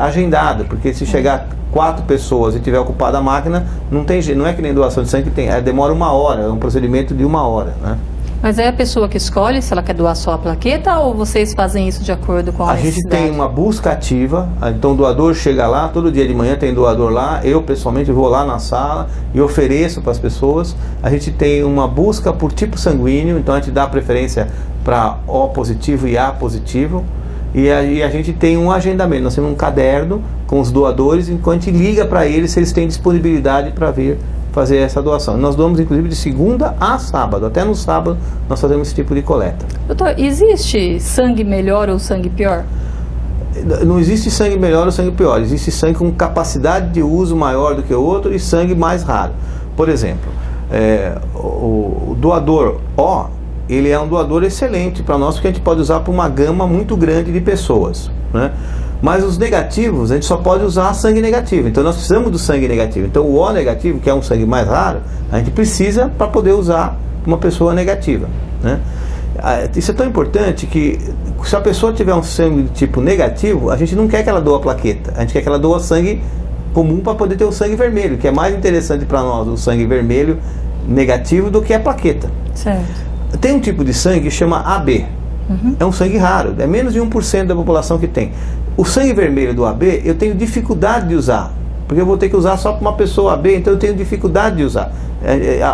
agendado, porque se chegar 4 pessoas e tiver ocupada a máquina, não tem jeito, não é que nem doação de sangue, demora 1 hora, é um procedimento de 1 hora, né? Mas é a pessoa que escolhe se ela quer doar só a plaqueta ou vocês fazem isso de acordo com a necessidade? A gente tem uma busca ativa, então o doador chega lá, todo dia de manhã tem doador lá, eu pessoalmente vou lá na sala e ofereço para as pessoas. A gente tem uma busca por tipo sanguíneo, então a gente dá preferência para O positivo e A positivo, e aí a gente tem um agendamento, nós temos um caderno com os doadores, enquanto a gente liga para eles se eles têm disponibilidade para vir fazer essa doação. Nós doamos inclusive de segunda a sábado, até no sábado nós fazemos esse tipo de coleta. Doutor, existe sangue melhor ou sangue pior? Não existe sangue melhor ou sangue pior, existe sangue com capacidade de uso maior do que o outro e sangue mais raro. Por exemplo, o doador O, ele é um doador excelente para nós, porque a gente pode usar para uma gama muito grande de pessoas, né? Mas os negativos, a gente só pode usar sangue negativo. Então nós precisamos do sangue negativo. Então o O negativo, que é um sangue mais raro, a gente precisa para poder usar uma pessoa negativa, né? Isso é tão importante que, se a pessoa tiver um sangue de tipo negativo, a gente não quer que ela doa a plaqueta, a gente quer que ela doa sangue comum para poder ter o sangue vermelho, que é mais interessante para nós o sangue vermelho negativo do que a plaqueta. Certo. Tem um tipo de sangue que chama AB. É um sangue raro, é menos de 1% da população que tem. O sangue vermelho do AB eu tenho dificuldade de usar, porque eu vou ter que usar só para uma pessoa AB, então eu tenho dificuldade de usar.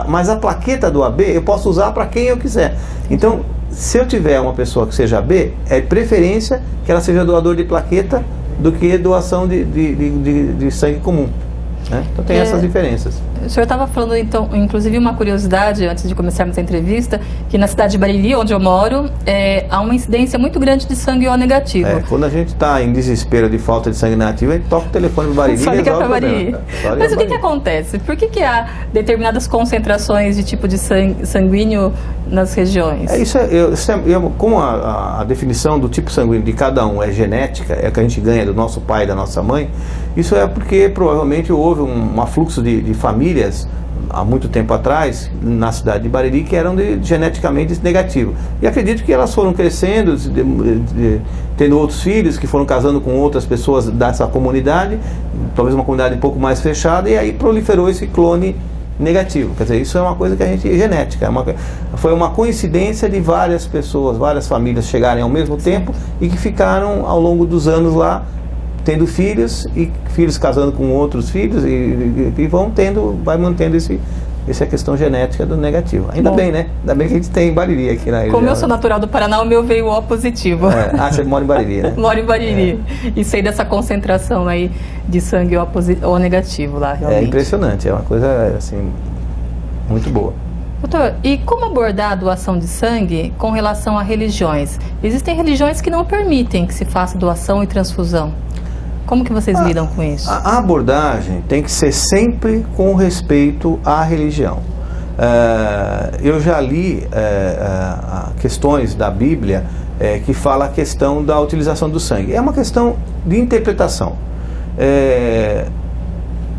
Mas a plaqueta do AB eu posso usar para quem eu quiser. Então, se eu tiver uma pessoa que seja AB, é preferência que ela seja doador de plaqueta do que doação de sangue comum, né? Então tem essas diferenças. O senhor estava falando, então, inclusive uma curiosidade, antes de começarmos a entrevista, que na cidade de Bariri, onde eu moro, há uma incidência muito grande de sangue O negativo. Quando a gente está em desespero de falta de sangue negativo, a gente toca o telefone do Bariri e resolve o problema. Mas o que acontece? Por que há determinadas concentrações de tipo de sanguíneo nas regiões? Como a definição do tipo sanguíneo de cada um é genética, é que a gente ganha do nosso pai e da nossa mãe, isso é porque provavelmente houve um afluxo de famílias há muito tempo atrás na cidade de Bariri que eram geneticamente negativos, e acredito que elas foram crescendo, tendo outros filhos que foram casando com outras pessoas dessa comunidade, talvez uma comunidade um pouco mais fechada, e aí proliferou esse clone negativo. Quer dizer, isso é uma coisa que a gente genética, foi uma coincidência de várias pessoas, várias famílias chegarem ao mesmo tempo e que ficaram ao longo dos anos lá tendo filhos, e filhos casando com outros filhos, e vai mantendo isso é questão genética do negativo. Ainda bem, né? Ainda bem que a gente tem Bariri aqui na região. Como eu sou natural do Paraná, o meu veio O positivo. Você mora em Bariri, né? Moro em Bariri. E sei dessa concentração aí de sangue O negativo lá, realmente. É impressionante, é uma coisa, assim, muito boa. Doutor, e como abordar a doação de sangue com relação a religiões? Existem religiões que não permitem que se faça doação e transfusão. Como que vocês lidam com isso? A abordagem tem que ser sempre com respeito à religião. Eu já li questões da Bíblia que fala a questão da utilização do sangue. É uma questão de interpretação.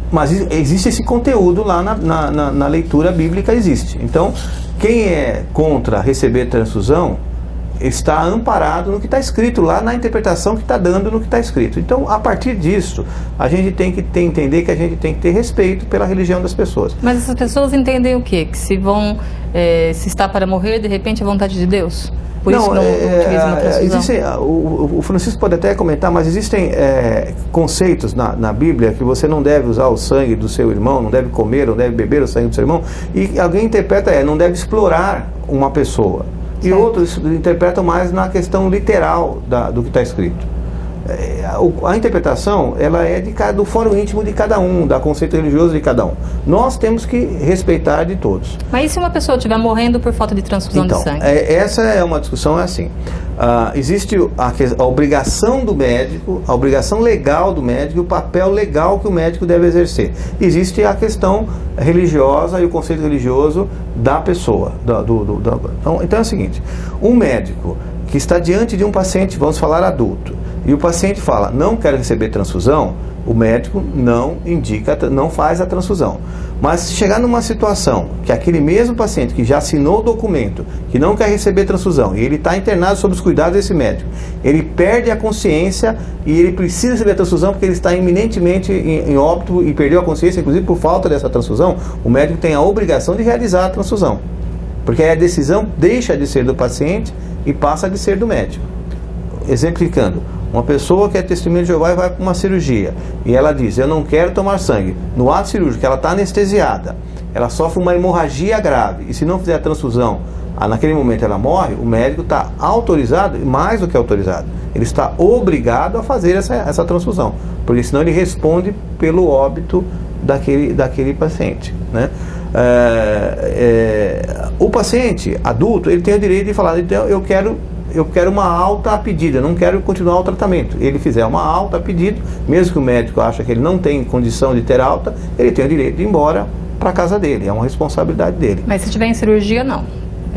Mas existe esse conteúdo lá na leitura bíblica, existe. Então, quem é contra receber transfusão está amparado no que está escrito lá, na interpretação que está dando no que está escrito. Então, a partir disso, a gente tem que entender que a gente tem que ter respeito pela religião das pessoas. Mas essas pessoas entendem o quê? Que se está para morrer, de repente é vontade de Deus? Por isso não utilizam a transfusão? O Francisco pode até comentar, mas existem conceitos na Bíblia que você não deve usar o sangue do seu irmão, não deve comer, não deve beber o sangue do seu irmão, e alguém interpreta, não deve explorar uma pessoa. E outros interpretam mais na questão literal do que está escrito. A interpretação, ela é do fórum íntimo de cada um, da conceito religioso de cada um. Nós temos que respeitar de todos. Mas e se uma pessoa estiver morrendo por falta de transfusão de sangue? Essa é uma discussão assim. Existe a obrigação do médico, a obrigação legal do médico e o papel legal que o médico deve exercer. Existe a questão religiosa e o conceito religioso da pessoa. Então é o seguinte, um médico que está diante de um paciente, vamos falar adulto, e o paciente fala, não quero receber transfusão, o médico não indica, não faz a transfusão. Mas se chegar numa situação que aquele mesmo paciente que já assinou o documento, que não quer receber transfusão, e ele está internado sob os cuidados desse médico, ele perde a consciência e ele precisa receber a transfusão porque ele está iminentemente em óbito e perdeu a consciência, inclusive por falta dessa transfusão, o médico tem a obrigação de realizar a transfusão. Porque aí a decisão deixa de ser do paciente e passa de ser do médico. Exemplificando, uma pessoa que é testemunha de Jeová e vai para uma cirurgia e ela diz, eu não quero tomar sangue. No ato cirúrgico, ela está anestesiada, ela sofre uma hemorragia grave e se não fizer a transfusão, naquele momento ela morre, o médico está autorizado, mais do que autorizado, ele está obrigado a fazer essa transfusão, porque senão ele responde pelo óbito daquele paciente, né? O paciente adulto, ele tem o direito de falar, então eu quero uma alta a pedido, eu não quero continuar o tratamento. Ele fizer uma alta a pedido, mesmo que o médico ache que ele não tem condição de ter alta, ele tem o direito de ir embora para a casa dele, é uma responsabilidade dele. Mas se tiver em cirurgia, não.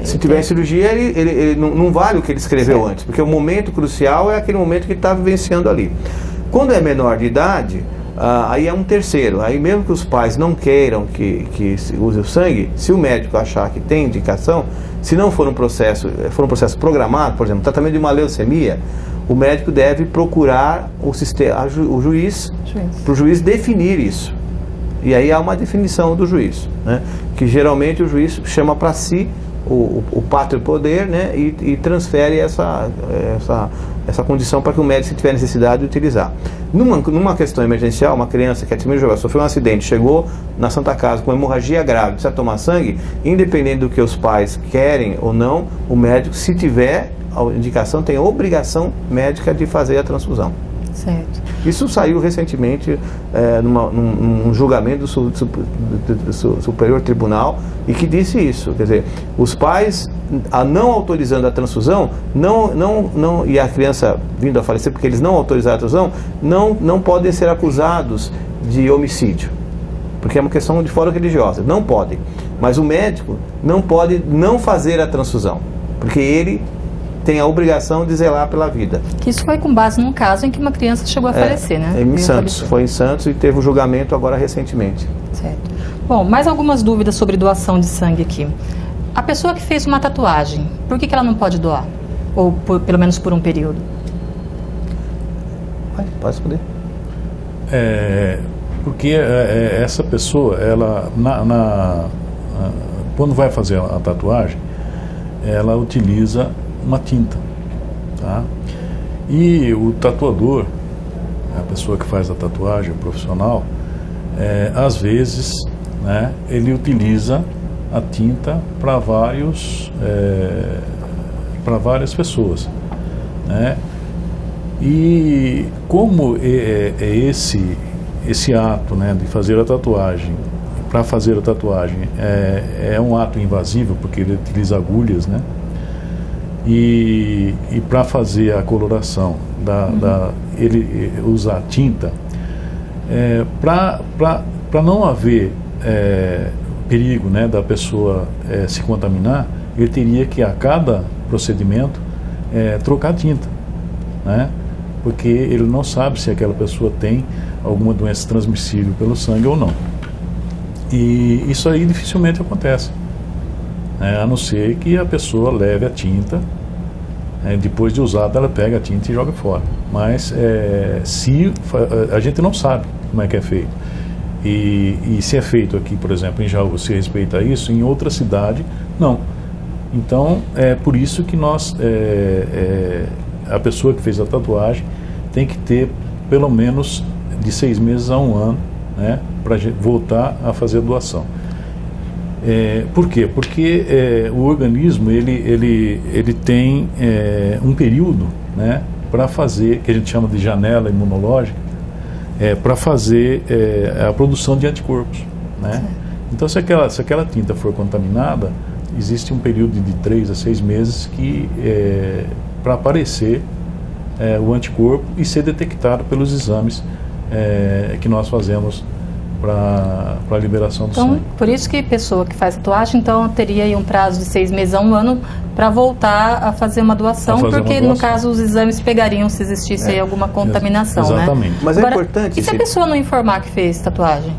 Se tiver em cirurgia, ele não vale o que ele escreveu antes, porque o momento crucial é aquele momento que ele está vivenciando ali. Quando é menor de idade, aí é um terceiro. Aí mesmo que os pais não queiram que se use o sangue, se o médico achar que tem indicação, se não for um processo programado, por exemplo, tratamento de uma leucemia, o médico deve procurar o juiz, para o juiz definir isso. E aí há uma definição do juiz, né? Que geralmente o juiz chama para si o pátrio poder, né? E transfere essa condição para que o médico, se tiver necessidade, de utilizar. Numa questão emergencial, uma criança que é testemunha de Jeová sofreu um acidente, chegou na Santa Casa com hemorragia grave, precisa tomar sangue, independente do que os pais querem ou não, o médico, se tiver a indicação, tem a obrigação médica de fazer a transfusão. Certo. Isso saiu recentemente num julgamento do Superior Tribunal e que disse isso, quer dizer, os pais, não autorizando a transfusão, e a criança vindo a falecer porque eles não autorizaram a transfusão, não podem ser acusados de homicídio, porque é uma questão de fórum religiosa, não podem, mas o médico não pode não fazer a transfusão, porque ele tem a obrigação de zelar pela vida. Que isso foi com base num caso em que uma criança chegou a falecer, né? Em Santos, foi em Santos e teve um julgamento agora recentemente. Certo. Bom, mais algumas dúvidas sobre doação de sangue aqui. A pessoa que fez uma tatuagem, por que ela não pode doar? Ou pelo menos por um período? Pode responder. Porque essa pessoa, ela quando vai fazer a tatuagem, ela utiliza uma tinta, tá? E o tatuador, a pessoa que faz a tatuagem, o profissional, às vezes né, ele utiliza a tinta para várias pessoas, né? E como esse ato, né, de fazer a tatuagem, para fazer a tatuagem é um ato invasivo, porque ele utiliza agulhas, né? E para fazer a coloração ele usa a tinta, para não haver perigo, né, da pessoa se contaminar, ele teria que a cada procedimento trocar tinta, né? Porque ele não sabe se aquela pessoa tem alguma doença transmissível pelo sangue ou não. E isso aí dificilmente acontece, a não ser que a pessoa leve a tinta, depois de usada ela pega a tinta e joga fora. Mas a gente não sabe como é que é feito. E se é feito aqui, por exemplo, em Jaú, se respeita isso, em outra cidade, não. Então, é por isso que a pessoa que fez a tatuagem tem que ter pelo menos de 6 meses a 1 ano, né, para voltar a fazer a doação. Por quê? Porque o organismo ele tem um período, né, para fazer, que a gente chama de janela imunológica, para fazer a produção de anticorpos, né? Então, se aquela tinta for contaminada, existe um período de 3 a 6 meses para aparecer o anticorpo e ser detectado pelos exames que nós fazemos para a liberação do sangue. Por isso que a pessoa que faz tatuagem, então, teria aí um prazo de 6 meses a 1 ano para voltar a fazer uma doação, porque no caso os exames pegariam se existisse aí alguma contaminação, exatamente, né? Mas agora, é importante... E se a pessoa não informar que fez tatuagem?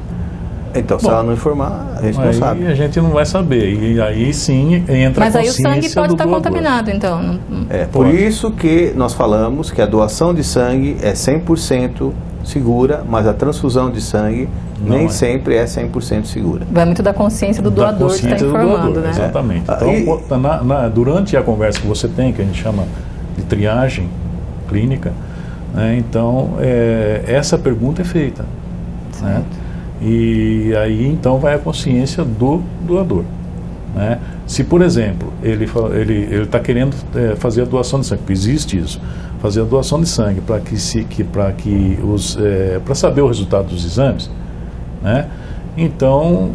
Então, se ela não informar, a gente não sabe. A gente não vai saber. E aí sim entra a consciência do doador. Mas aí o sangue pode estar contaminado, então. Por isso que nós falamos que a doação de sangue é 100% segura, mas a transfusão de sangue nem sempre é 100% segura. Vai muito da consciência do doador que está informando, né? Exatamente. Então, durante a conversa que você tem, que a gente chama de triagem clínica, né, então, essa pergunta é feita. Né? E aí então vai a consciência do doador, né? Se, por exemplo, ele está querendo fazer a doação de sangue, existe isso, fazer a doação de sangue para saber o resultado dos exames, né? Então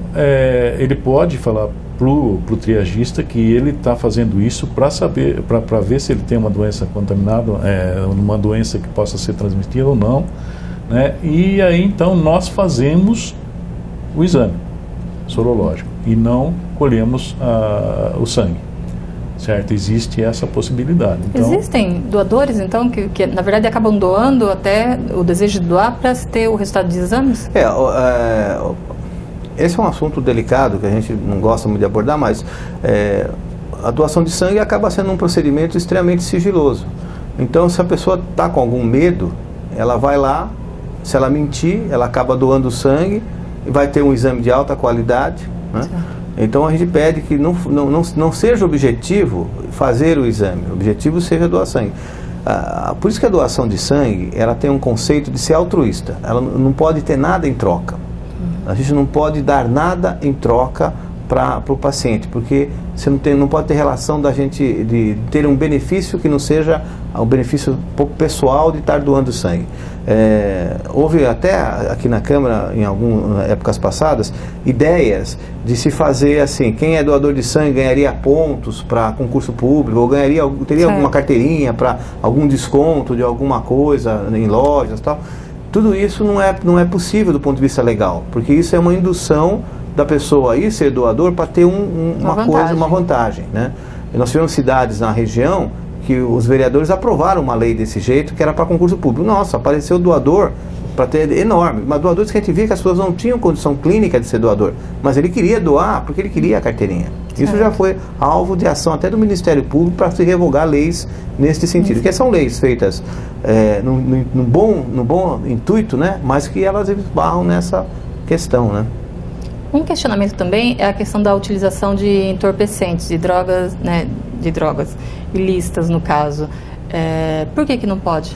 ele pode falar pro triagista que ele está fazendo isso para saber, para ver se ele tem uma doença contaminada, uma doença que possa ser transmitida ou não, né? E aí então nós fazemos o exame sorológico e não colhemos o sangue, certo? Existe essa possibilidade. Então, existem doadores então que na verdade acabam doando até o desejo de doar para ter o resultado dos exames? Esse é um assunto delicado que a gente não gosta muito de abordar, mas a doação de sangue acaba sendo um procedimento extremamente sigiloso. Então, se a pessoa está com algum medo, ela vai lá. Se ela mentir, ela acaba doando sangue e vai ter um exame de alta qualidade, né? Então a gente pede que não seja objetivo fazer o exame, o objetivo seja doar sangue. Por isso que a doação de sangue, ela tem um conceito de ser altruísta, ela não pode ter nada em troca. A gente não pode dar nada em troca para o paciente, porque você não pode ter relação da gente de ter um benefício que não seja o benefício pessoal de estar doando sangue. Houve até aqui na Câmara, em algumas épocas passadas, ideias de se fazer assim: quem é doador de sangue ganharia pontos para concurso público, ou teria alguma carteirinha para algum desconto de alguma coisa em lojas e tal. Tudo isso não é possível do ponto de vista legal, porque isso é uma indução da pessoa ir ser doador para ter uma vantagem, né? E nós tivemos cidades na região que os vereadores aprovaram uma lei desse jeito, que era para concurso público. Nossa, apareceu doador para ter enorme, mas doadores que a gente via que as pessoas não tinham condição clínica de ser doador, mas ele queria doar porque ele queria a carteirinha. Isso já foi alvo de ação até do Ministério Público para se revogar leis nesse sentido, que são leis feitas no bom intuito, né? Mas que elas esbarram nessa questão, né? Um questionamento também é a questão da utilização de entorpecentes, de drogas, né, de drogas ilícitas no caso. Por que não pode?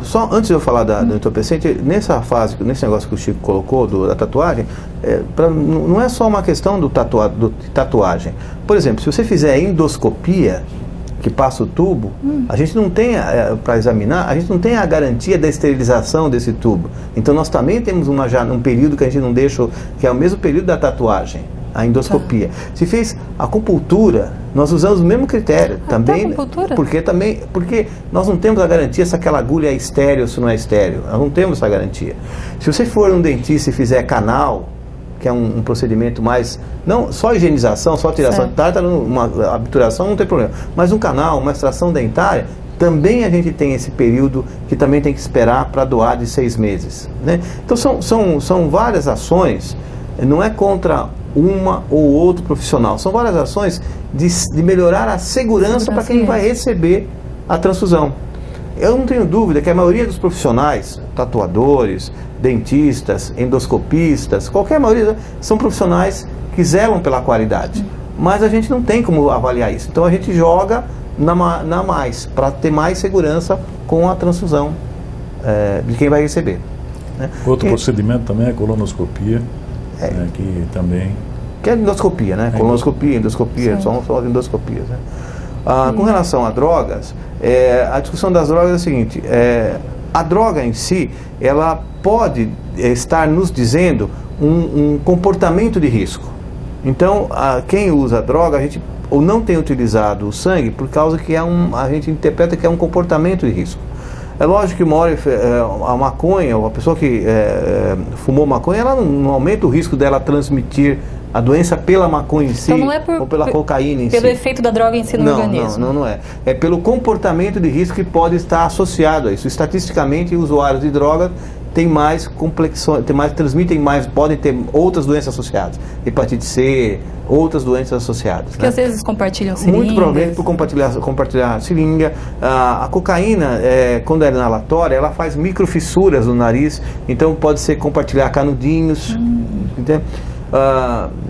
só antes de eu falar do entorpecente, nessa fase, nesse negócio que o Chico colocou, da tatuagem, não é só uma questão de tatuagem. Por exemplo, se você fizer endoscopia, que passa o tubo, a gente não tem, para examinar, a gente não tem a garantia da esterilização desse tubo. Então nós também temos um período que a gente não deixa, que é o mesmo período da tatuagem, a endoscopia. Se fez acupuntura, nós usamos o mesmo critério também, porque nós não temos a garantia se aquela agulha é estéril ou se não é estéril. Nós não temos essa garantia. Se você for um dentista e fizer canal, que é um procedimento mais, não só higienização, só tiração de tártaro, uma obturação não tem problema, mas um canal, uma extração dentária, também a gente tem esse período que também tem que esperar para doar de 6 meses, né? Então são várias ações, não é contra uma ou outro profissional, são várias ações de melhorar a segurança para quem vai receber a transfusão. Eu não tenho dúvida que a maioria dos profissionais, tatuadores, dentistas, endoscopistas, qualquer maioria, são profissionais que zelam pela qualidade. Mas a gente não tem como avaliar isso. Então a gente joga na mais, para ter mais segurança com a transfusão de quem vai receber, né? Outro procedimento também é a colonoscopia, que também... Que é endoscopia, né? Colonoscopia, endoscopia, são as endoscopias, né? Com relação a drogas, a discussão das drogas é a seguinte, a droga em si, ela pode estar nos dizendo um comportamento de risco. Então, quem usa a droga, a gente ou não tem utilizado o sangue por causa que a gente interpreta que é um comportamento de risco. É lógico que uma hora a maconha, ou a pessoa que fumou maconha, ela não aumenta o risco dela transmitir a doença pela maconha em si, então não é ou pela cocaína em si. Pelo efeito da droga em si no organismo. Não é. É pelo comportamento de risco que pode estar associado a isso. Estatisticamente, usuários de droga têm mais complexões, transmitem mais, podem ter outras doenças associadas. Hepatite C, outras doenças associadas. Porque às vezes compartilham seringas. Muito provavelmente por compartilhar seringa. A cocaína, quando é inalatória, ela faz microfissuras no nariz, então pode ser compartilhar canudinhos, entende?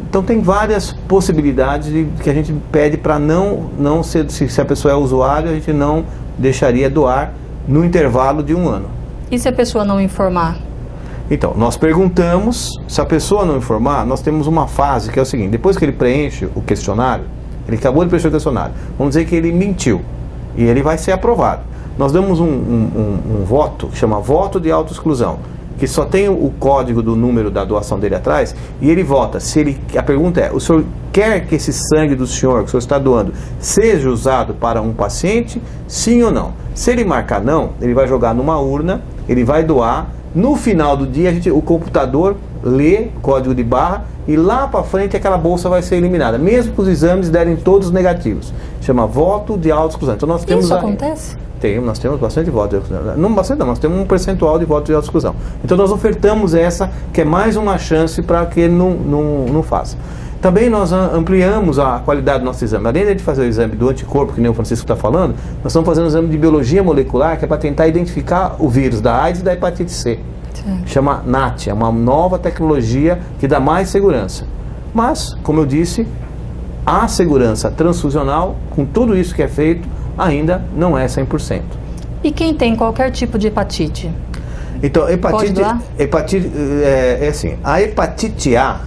Então tem várias possibilidades que a gente pede para não ser, se a pessoa é usuário, a gente não deixaria doar no intervalo de 1 ano. E se a pessoa não informar? Então, nós perguntamos, se a pessoa não informar, nós temos uma fase que é o seguinte, depois que ele preenche o questionário, ele acabou de preencher o questionário, vamos dizer que ele mentiu, e ele vai ser aprovado. Nós damos um voto, que chama voto de autoexclusão, que só tem o código do número da doação dele atrás, e ele vota. A pergunta é, o senhor quer que esse sangue do senhor, que o senhor está doando, seja usado para um paciente, sim ou não? Se ele marcar não, ele vai jogar numa urna, ele vai doar, no final do dia o computador lê o código de barra, e lá para frente aquela bolsa vai ser eliminada, mesmo que os exames derem todos negativos. Chama voto de autoexclusão. Então nós temos isso acontece? Nós temos bastante voto de autoexclusão. Não bastante não, nós temos um percentual de voto de autoexclusão. Então nós ofertamos essa, que é mais uma chance para que ele não faça. Também nós ampliamos a qualidade do nosso exame. Além de fazer o exame do anticorpo, que nem o Francisco está falando, nós estamos fazendo um exame de biologia molecular, que é para tentar identificar o vírus da AIDS e da hepatite C. Chama NAT, é uma nova tecnologia que dá mais segurança. Mas, como eu disse, a segurança transfusional, com tudo isso que é feito, ainda não é 100%. E quem tem qualquer tipo de hepatite? Então, pode doar? É assim, a hepatite A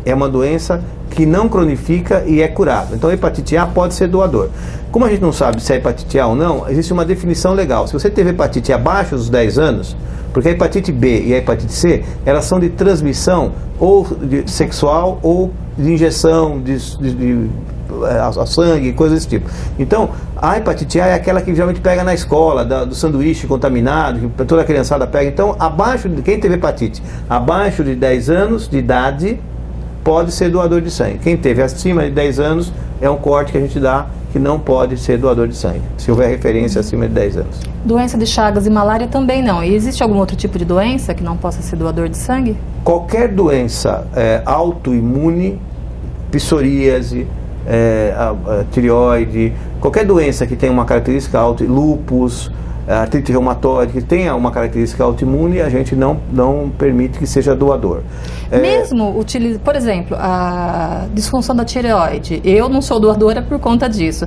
é uma doença que não cronifica e é curável. Então a hepatite A pode ser doador. Como a gente não sabe se é hepatite A ou não, existe uma definição legal. Se você teve hepatite abaixo dos 10 anos, porque a hepatite B e a hepatite C, elas são de transmissão ou sexual ou de injeção a sangue, coisas desse tipo. Então, a hepatite A é aquela que geralmente pega na escola, do sanduíche contaminado, que toda a criançada pega. Então, quem teve hepatite abaixo de 10 anos de idade, pode ser doador de sangue. Quem teve acima de 10 anos, é um corte que a gente dá, que não pode ser doador de sangue, se houver referência acima de 10 anos. Doença de Chagas e malária também não. E existe algum outro tipo de doença que não possa ser doador de sangue? Qualquer doença autoimune, psoríase, tireoide, qualquer doença que tenha uma característica lúpus, artrite reumatoide, que tenha uma característica autoimune, a gente não permite que seja doador. Mesmo, por exemplo, a disfunção da tireoide, eu não sou doadora por conta disso,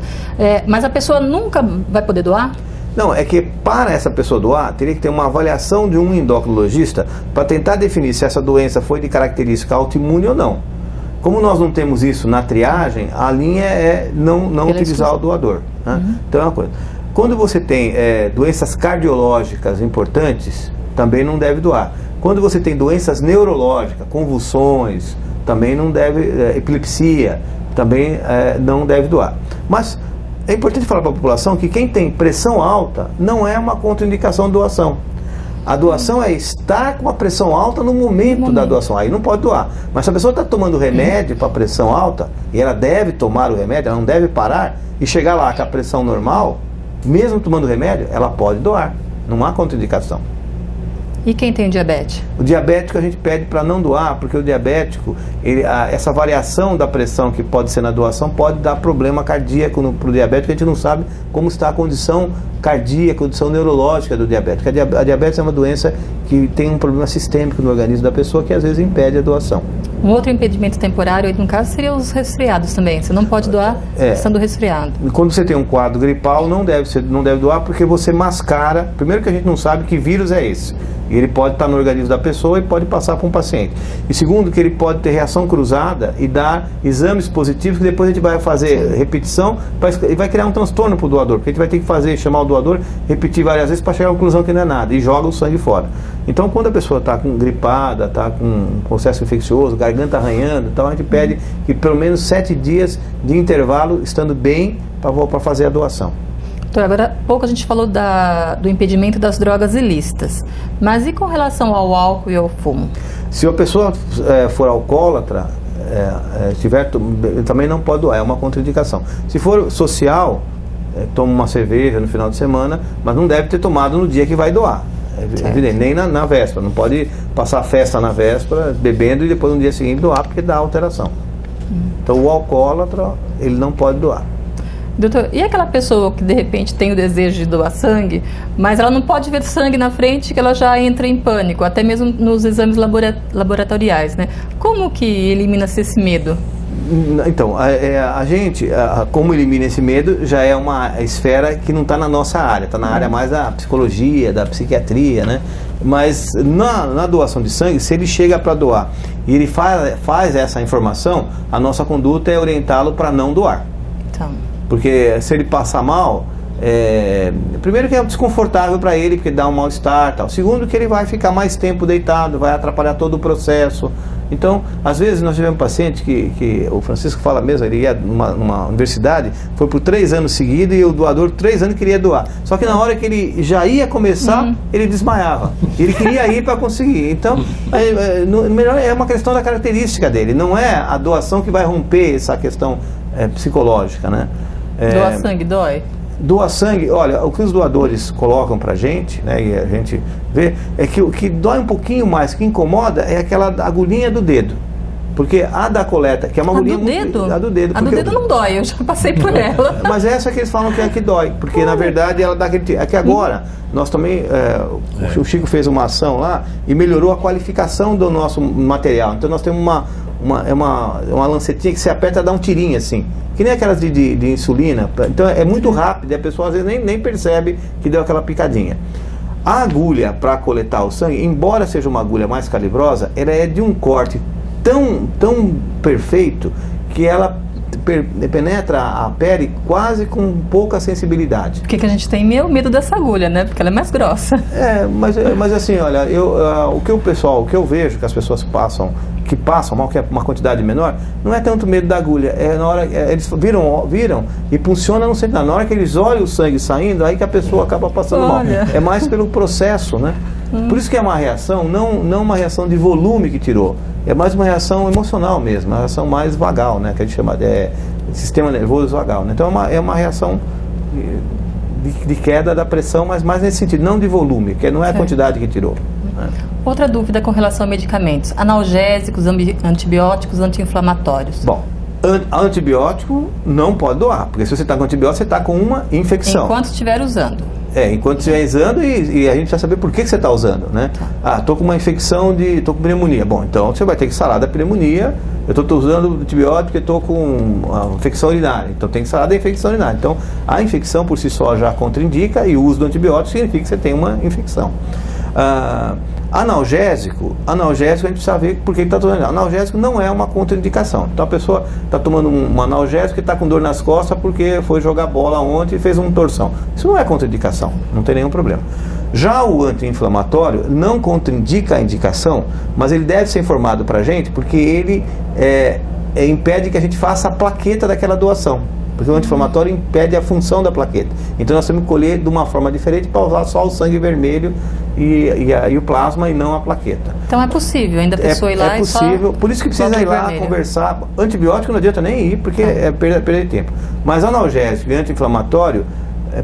mas a pessoa nunca vai poder doar? Não, é que para essa pessoa doar, teria que ter uma avaliação de um endocrinologista para tentar definir se essa doença foi de característica autoimune ou não. Como nós não temos isso na triagem, a linha é não utilizar o doador. Né? Então é uma coisa. Quando você tem doenças cardiológicas importantes, também não deve doar. Quando você tem doenças neurológicas, convulsões, também não deve, epilepsia, também não deve doar. Mas é importante falar para a população que quem tem pressão alta não é uma contraindicação de doação. A doação é estar com a pressão alta no momento da doação, aí não pode doar. Mas se a pessoa está tomando remédio para pressão alta, e ela deve tomar o remédio, ela não deve parar, e chegar lá com a pressão normal, mesmo tomando remédio, ela pode doar. Não há contraindicação. E quem tem diabetes? O diabético a gente pede para não doar, porque o diabético, essa variação da pressão que pode ser na doação pode dar problema cardíaco para o diabético. A gente não sabe como está a condição cardíaca, a condição neurológica do diabético. A diabetes é uma doença que tem um problema sistêmico no organismo da pessoa que às vezes impede a doação. Um outro impedimento temporário, no caso, seria os resfriados também. Você não pode doar estando resfriado. Quando você tem um quadro gripal, não deve doar, porque você mascara. Primeiro que a gente não sabe que vírus é esse. E ele pode estar no organismo da pessoa e pode passar para um paciente. E segundo, que ele pode ter reação cruzada e dar exames positivos que depois a gente vai fazer repetição e vai criar um transtorno para o doador, porque a gente vai ter que chamar o doador, repetir várias vezes para chegar à conclusão que não é nada e joga o sangue fora. Então, quando a pessoa está gripada, está com um processo infeccioso, garganta arranhando, então a gente pede que pelo menos 7 dias de intervalo, estando bem, para fazer a doação. Doutor, agora há pouco a gente falou do impedimento das drogas ilícitas, mas e com relação ao álcool e ao fumo? Se a pessoa for alcoólatra, também não pode doar, é uma contraindicação. Se for social, toma uma cerveja no final de semana, mas não deve ter tomado no dia que vai doar. É evidente, nem na véspera, não pode passar a festa na véspera bebendo e depois no dia seguinte doar, porque dá alteração. Então o alcoólatra, ele não pode doar. Doutor, e aquela pessoa que de repente tem o desejo de doar sangue, mas ela não pode ver sangue na frente, que ela já entra em pânico, até mesmo nos exames laboratoriais, né? Como que elimina-se esse medo? Então, a gente, como elimina esse medo, já é uma esfera que não está na nossa área, está na área mais da psicologia, da psiquiatria, né? Mas na doação de sangue, se ele chega para doar e ele faz essa informação, a nossa conduta é orientá-lo para não doar. Então. Porque se ele passar mal, primeiro que é desconfortável para ele, porque dá um mal-estar, tal. Segundo que ele vai ficar mais tempo deitado, vai atrapalhar todo o processo. Então, às vezes nós tivemos um paciente que o Francisco fala mesmo, ele ia numa universidade, foi por 3 anos seguidos e o doador 3 anos queria doar. Só que na hora que ele já ia começar, ele desmaiava. Ele queria ir para conseguir. Então, melhor é uma questão da característica dele, não é a doação que vai romper essa questão psicológica, né? Doar sangue dói? Doar sangue, olha, o que os doadores colocam pra gente, né, e a gente vê, é que o que dói um pouquinho mais, que incomoda, é aquela agulhinha do dedo. Porque a da coleta, que é uma agulhinha muito... A do dedo? A do dedo não dói, eu já passei por ela. Mas essa que eles falam que é a que dói, porque na verdade ela dá aquele... É que agora, nós também, o Chico fez uma ação lá e melhorou a qualificação do nosso material. Então nós temos uma lancetinha que você aperta e dá um tirinho assim, que nem aquelas de insulina. Então é muito rápido e a pessoa às vezes nem percebe que deu aquela picadinha. A agulha para coletar o sangue, embora seja uma agulha mais calibrosa, ela é de um corte tão perfeito que ela penetra a pele quase com pouca sensibilidade. Por que a gente tem medo dessa agulha, né? Porque ela é mais grossa. Mas assim, olha, o que eu vejo que as pessoas passam mal, que é uma quantidade menor, não é tanto medo da agulha, na hora eles viram e funciona no centro. Na hora que eles olham o sangue saindo, aí que a pessoa acaba passando mal. É mais pelo processo, né? Por isso que é uma reação, não uma reação de volume que tirou, é mais uma reação emocional mesmo, uma reação mais vagal, né? Que a gente chama de sistema nervoso vagal, né? Então é uma reação de queda da pressão, mas mais nesse sentido, não de volume, que não é a quantidade que tirou. Outra dúvida com relação a medicamentos: analgésicos, antibióticos, anti-inflamatórios. Bom, antibiótico não pode doar, porque se você está com antibiótico, você está com uma infecção. Enquanto estiver usando. Enquanto estiver usando e a gente precisa saber por que você está usando, né? Estou com uma infecção estou com pneumonia. Bom, então você vai ter que sarar da pneumonia eu estou usando antibiótico porque estou com uma infecção urinária, então tem que falar da infecção urinária. Então, a infecção por si só já contraindica e o uso do antibiótico significa que você tem uma infecção. Analgésico, a gente precisa ver por que está tomando. Analgésico não é uma contraindicação. Então a pessoa está tomando um analgésico e está com dor nas costas porque foi jogar bola ontem e fez uma torção. Isso não é contraindicação, não tem nenhum problema. Já o anti-inflamatório não contraindica a indicação, mas ele deve ser informado para a gente porque ele impede que a gente faça a plaqueta daquela doação. Porque o anti-inflamatório impede a função da plaqueta. Então nós temos que colher de uma forma diferente para usar só o sangue vermelho e o plasma e não a plaqueta. Então é possível ainda a pessoa ir lá e só... É possível, por isso que precisa ir lá vermelho. Conversar. Antibiótico não adianta nem ir, porque é perder tempo. Mas analgésico e anti-inflamatório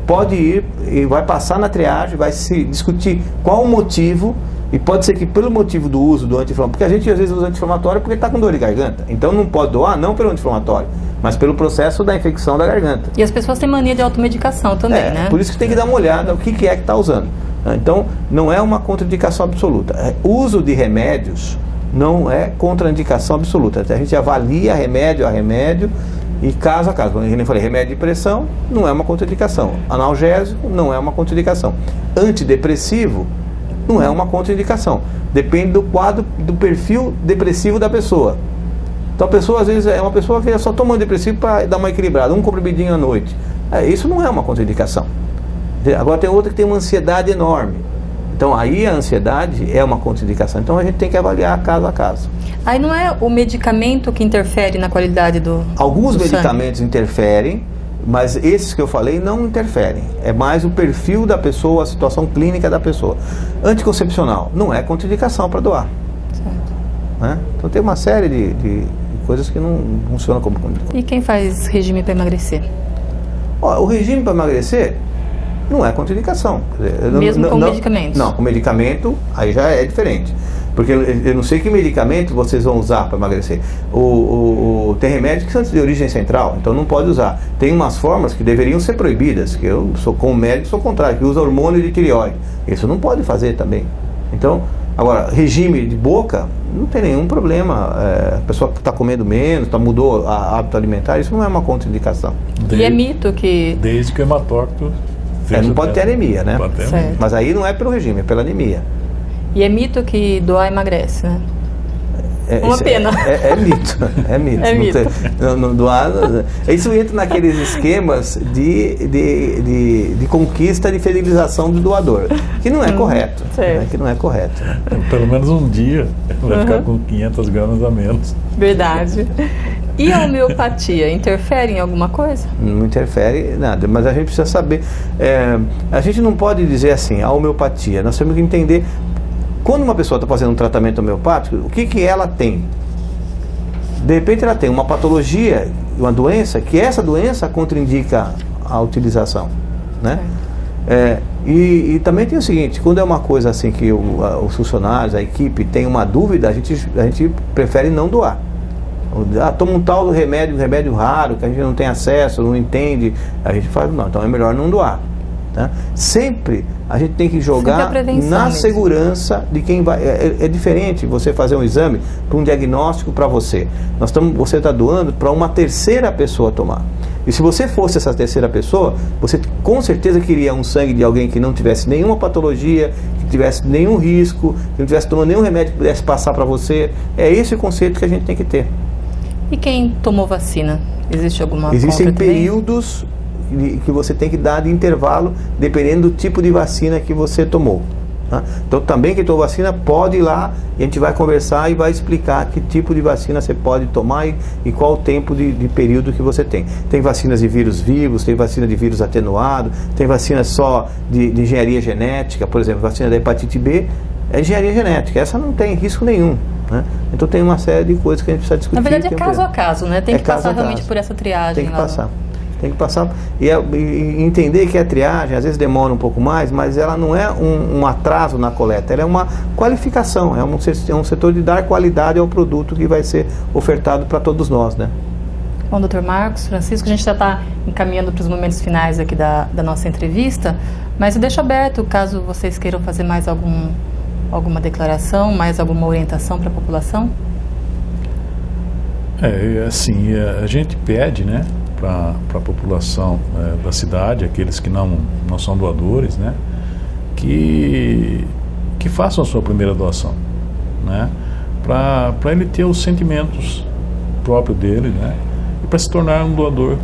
pode ir e vai passar na triagem, vai se discutir qual o motivo. E pode ser que pelo motivo do uso do anti-inflamatório, porque a gente às vezes usa anti-inflamatório porque está com dor de garganta. Então não pode doar, não pelo anti-inflamatório, mas pelo processo da infecção da garganta. E as pessoas têm mania de automedicação também, né? Por isso que tem que dar uma olhada no que é que está usando. Então não é uma contraindicação absoluta. O uso de remédios não é contraindicação absoluta. A gente avalia remédio a remédio e caso a caso. Quando eu falei remédio de pressão, não é uma contraindicação. Analgésico não é uma contraindicação. Antidepressivo não é uma contraindicação. Depende do quadro, do perfil depressivo da pessoa. Então a pessoa, às vezes, é uma pessoa que só toma um depressivo para dar uma equilibrada, um comprimidinho à noite. Isso não é uma contraindicação. Agora tem outra que tem uma ansiedade enorme. Então aí a ansiedade é uma contraindicação. Então a gente tem que avaliar caso a caso. Aí não é o medicamento que interfere na qualidade do Alguns do medicamentos interferem, mas esses que eu falei não interferem. É mais o perfil da pessoa, a situação clínica da pessoa. Anticoncepcional não é contraindicação para doar. Certo. Né? Então tem uma série de coisas que não funcionam como contraindicação. E quem faz regime para emagrecer? O regime para emagrecer não é contraindicação. Mesmo com medicamentos? Não, com medicamento aí já é diferente. Porque eu não sei que medicamento vocês vão usar para emagrecer. Tem remédios que são de origem central, então não pode usar. Tem umas formas que deveriam ser proibidas, que eu sou como médico, sou contrário, que usa hormônio de tireoide. Isso não pode fazer também. Então, agora, regime de boca, não tem nenhum problema. A pessoa que está comendo menos, mudou o hábito alimentar, isso não é uma contraindicação. E é mito que... Desde que o hematócrito... não pode ter anemia, né? Pode ter anemia. Mas aí não é pelo regime, é pela anemia. E é mito que doar emagrece, né? Uma pena. É mito. É mito. É mito. Não doar, isso entra naqueles esquemas de conquista de fidelização do doador, que não é correto. Né? Que não é correto. Né? Pelo menos um dia vai ficar com 500 gramas a menos. Verdade. E a homeopatia interfere em alguma coisa? Não interfere nada, mas a gente precisa saber. A gente não pode dizer assim, a homeopatia. Nós temos que entender. Quando uma pessoa está fazendo um tratamento homeopático, o que ela tem? De repente ela tem uma patologia, uma doença, que essa doença contraindica a utilização, né? E também tem o seguinte, quando é uma coisa assim que os funcionários, a equipe tem uma dúvida, a gente prefere não doar. Toma um tal do remédio, um remédio raro, que a gente não tem acesso, não entende, a gente fala, não, então é melhor não doar. Tá? Sempre a gente tem que jogar na segurança de quem vai. É diferente você fazer um exame para um diagnóstico para você. Você está doando para uma terceira pessoa tomar. E se você fosse essa terceira pessoa, você com certeza queria um sangue de alguém que não tivesse nenhuma patologia, que tivesse nenhum risco, que não tivesse tomando nenhum remédio que pudesse passar para você. É esse o conceito que a gente tem que ter. E quem tomou vacina? Existe alguma Existem períodos que você tem que dar de intervalo, dependendo do tipo de vacina que você tomou. Tá? Então também quem tomou vacina pode ir lá e a gente vai conversar e vai explicar que tipo de vacina você pode tomar e qual o tempo de período que você tem. Tem vacinas de vírus vivos, tem vacina de vírus atenuado, tem vacina só de engenharia genética, por exemplo, vacina da hepatite B é engenharia genética, essa não tem risco nenhum. Né? Então tem uma série de coisas que a gente precisa discutir. Na verdade é caso a caso, né? Tem que passar realmente por essa triagem. Tem que passar. Tem que passar e entender que a triagem às vezes demora um pouco mais, mas ela não é um atraso na coleta, ela é uma qualificação, é um setor de dar qualidade ao produto que vai ser ofertado para todos nós, né? Bom, Dr. Marcos, Francisco, a gente já está encaminhando para os momentos finais aqui da nossa entrevista, mas eu deixo aberto caso vocês queiram fazer mais alguma declaração, mais alguma orientação para a população. Assim, a gente pede, né, para a população da cidade, aqueles que não são doadores, né, que façam a sua primeira doação, né, para ele ter os sentimentos próprios dele, né, e para se tornar um doador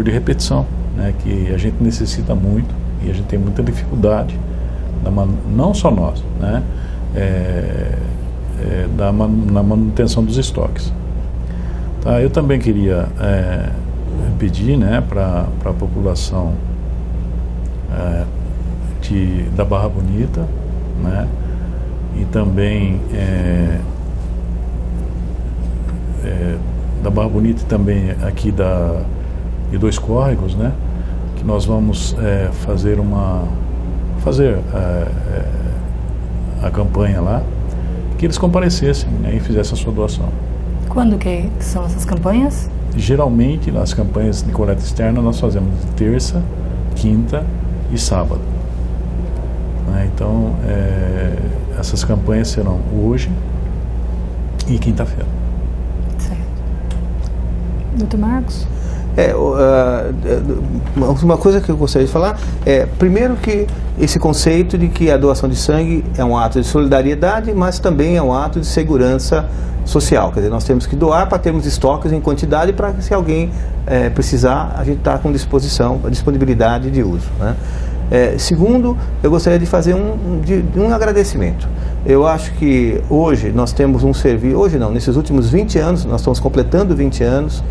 de repetição, né, que a gente necessita muito e a gente tem muita dificuldade, não só nós, né, na manutenção dos estoques. Tá, eu também queria pedir, né, para a população da Barra Bonita, né, e também da Barra Bonita e também aqui de Dois Córregos, né, que nós vamos fazer a campanha lá, que eles comparecessem, né, e fizessem a sua doação. Quando que são essas campanhas? Geralmente, as campanhas de coleta externa nós fazemos de terça, quinta e sábado. Né, então, essas campanhas serão hoje e quinta-feira. Certo. Doutor Marcos? Uma coisa que eu gostaria de falar primeiro, que esse conceito de que a doação de sangue é um ato de solidariedade, mas também é um ato de segurança social. Quer dizer, nós temos que doar para termos estoques em quantidade, para que, se alguém precisar, a gente está com disponibilidade de uso, né? Segundo, eu gostaria de fazer um agradecimento. Eu acho que hoje nós temos um serviço, nesses últimos 20 anos, nós estamos completando 20 anos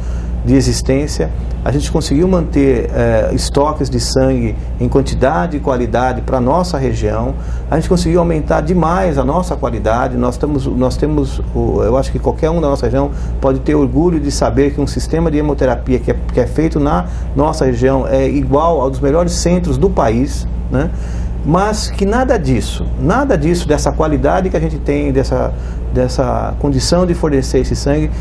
de existência, a gente conseguiu manter estoques de sangue em quantidade e qualidade para a nossa região. A gente conseguiu aumentar demais a nossa qualidade. Nós temos, eu acho que qualquer um da nossa região pode ter orgulho de saber que um sistema de hemoterapia que é feito na nossa região é igual ao dos melhores centros do país, né? Mas que nada disso, dessa qualidade que a gente tem, dessa condição de fornecer esse sangue,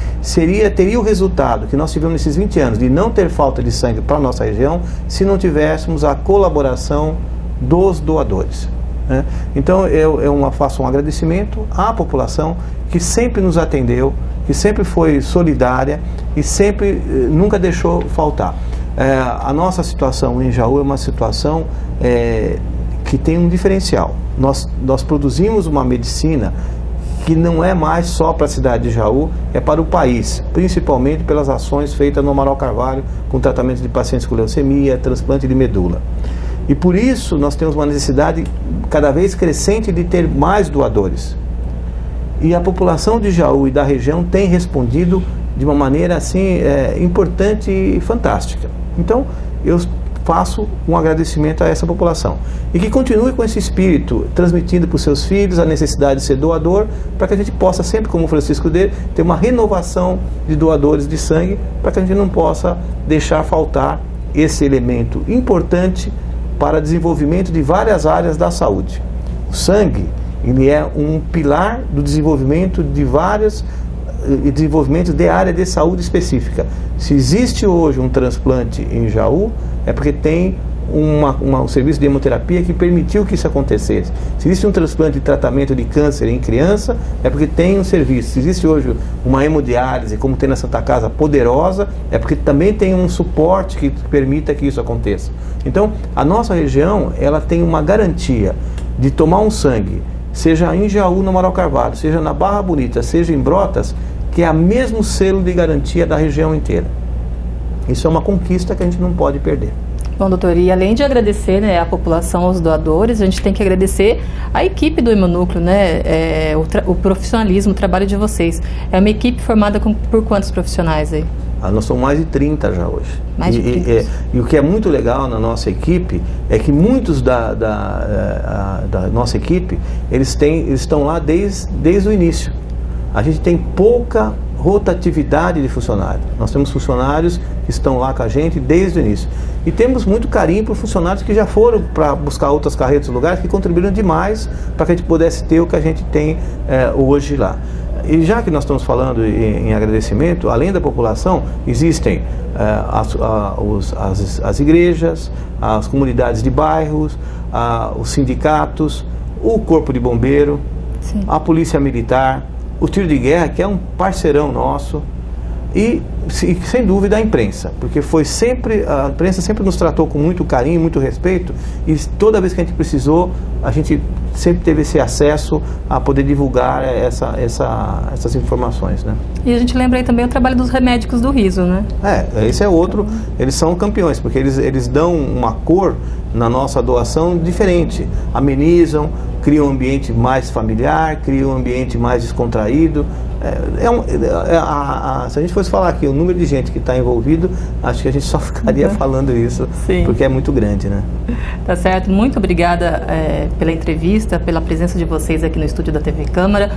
teria o resultado que nós tivemos nesses 20 anos, de não ter falta de sangue para a nossa região, se não tivéssemos a colaboração dos doadores, né? Então, eu faço um agradecimento à população que sempre nos atendeu, que sempre foi solidária e nunca deixou faltar. A nossa situação em Jaú é uma situação que tem um diferencial. Nós produzimos uma medicina que não é mais só para a cidade de Jaú, é para o país, principalmente pelas ações feitas no Amaral Carvalho, com tratamento de pacientes com leucemia, transplante de medula. E por isso nós temos uma necessidade cada vez crescente de ter mais doadores. E a população de Jaú e da região tem respondido de uma maneira assim importante e fantástica. Então, eu faço um agradecimento a essa população. E que continue com esse espírito, transmitindo para os seus filhos a necessidade de ser doador, para que a gente possa sempre, como o Francisco dele, ter uma renovação de doadores de sangue, para que a gente não possa deixar faltar esse elemento importante para o desenvolvimento de várias áreas da saúde. O sangue, ele é um pilar do desenvolvimento de desenvolvimento de área de saúde específica. Se existe hoje um transplante em Jaú, é porque tem um serviço de hemoterapia que permitiu que isso acontecesse. Se existe um transplante de tratamento de câncer em criança, é porque tem um serviço. Se existe hoje uma hemodiálise, como tem na Santa Casa, poderosa, é porque também tem um suporte que permita que isso aconteça. Então, a nossa região, ela tem uma garantia de tomar um sangue, seja em Jaú, no Amaral Carvalho, seja na Barra Bonita, seja em Brotas, que é o mesmo selo de garantia da região inteira. Isso é uma conquista que a gente não pode perder. Bom, doutor, e além de agradecer, né, a população, aos doadores, a gente tem que agradecer a equipe do Hemonúcleo, né, o profissionalismo, o trabalho de vocês. É uma equipe formada por quantos profissionais aí? Nós somos mais de 30 já hoje. Mais de 30. E o que é muito legal na nossa equipe é que muitos da nossa equipe, eles estão lá desde o início. A gente tem pouca rotatividade de funcionários. Nós temos funcionários que estão lá com a gente desde o início. E temos muito carinho por funcionários que já foram para buscar outras carreiras, lugares, que contribuíram demais para que a gente pudesse ter o que a gente tem hoje lá. E já que nós estamos falando em agradecimento, além da população, existem as igrejas, as comunidades de bairros, os sindicatos, o Corpo de Bombeiro, sim, a Polícia Militar, o Tiro de Guerra, que é um parceirão nosso, e sem dúvida a imprensa, porque a imprensa sempre nos tratou com muito carinho, muito respeito, e toda vez que a gente precisou, a gente sempre teve esse acesso a poder divulgar essas informações, né? E a gente lembra aí também o trabalho dos Remédicos do Riso, né? Esse é outro, eles são campeões, porque eles dão uma cor na nossa doação diferente, amenizam, criam um ambiente mais familiar, criam um ambiente mais descontraído. Se a gente fosse falar aqui o número de gente que está envolvido, acho que a gente só ficaria falando isso, sim, porque é muito grande, né? Tá certo, muito obrigada pela entrevista, pela presença de vocês aqui no estúdio da TV Câmara,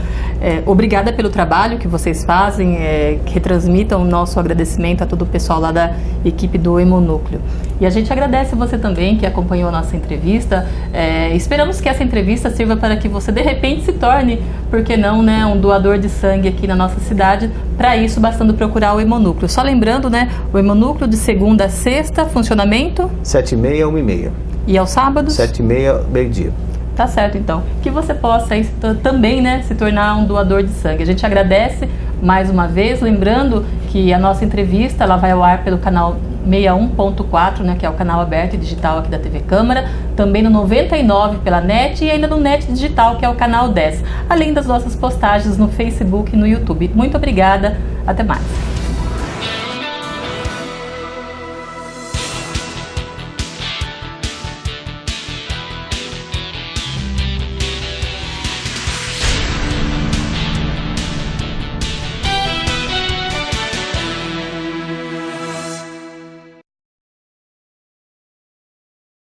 obrigada pelo trabalho que vocês fazem, que retransmitam o nosso agradecimento a todo o pessoal lá da equipe do Hemonúcleo. E a gente agradece você também que acompanhou a nossa entrevista, esperamos que essa entrevista sirva para que você de repente se torne, por que não, né, um doador de sangue aqui na nossa cidade. Para isso, bastando procurar o Hemonúcleo. Só lembrando, né, o Hemonúcleo de segunda a sexta, funcionamento? 7h30 a 1h30. E aos sábados? 7h30, meio-dia. Tá certo, então. Que você possa aí, também, né, se tornar um doador de sangue. A gente agradece mais uma vez, lembrando que a nossa entrevista ela vai ao ar pelo canal 61.4, né, que é o canal aberto e digital aqui da TV Câmara, também no 99 pela NET e ainda no NET Digital, que é o canal 10, além das nossas postagens no Facebook e no YouTube. Muito obrigada, até mais.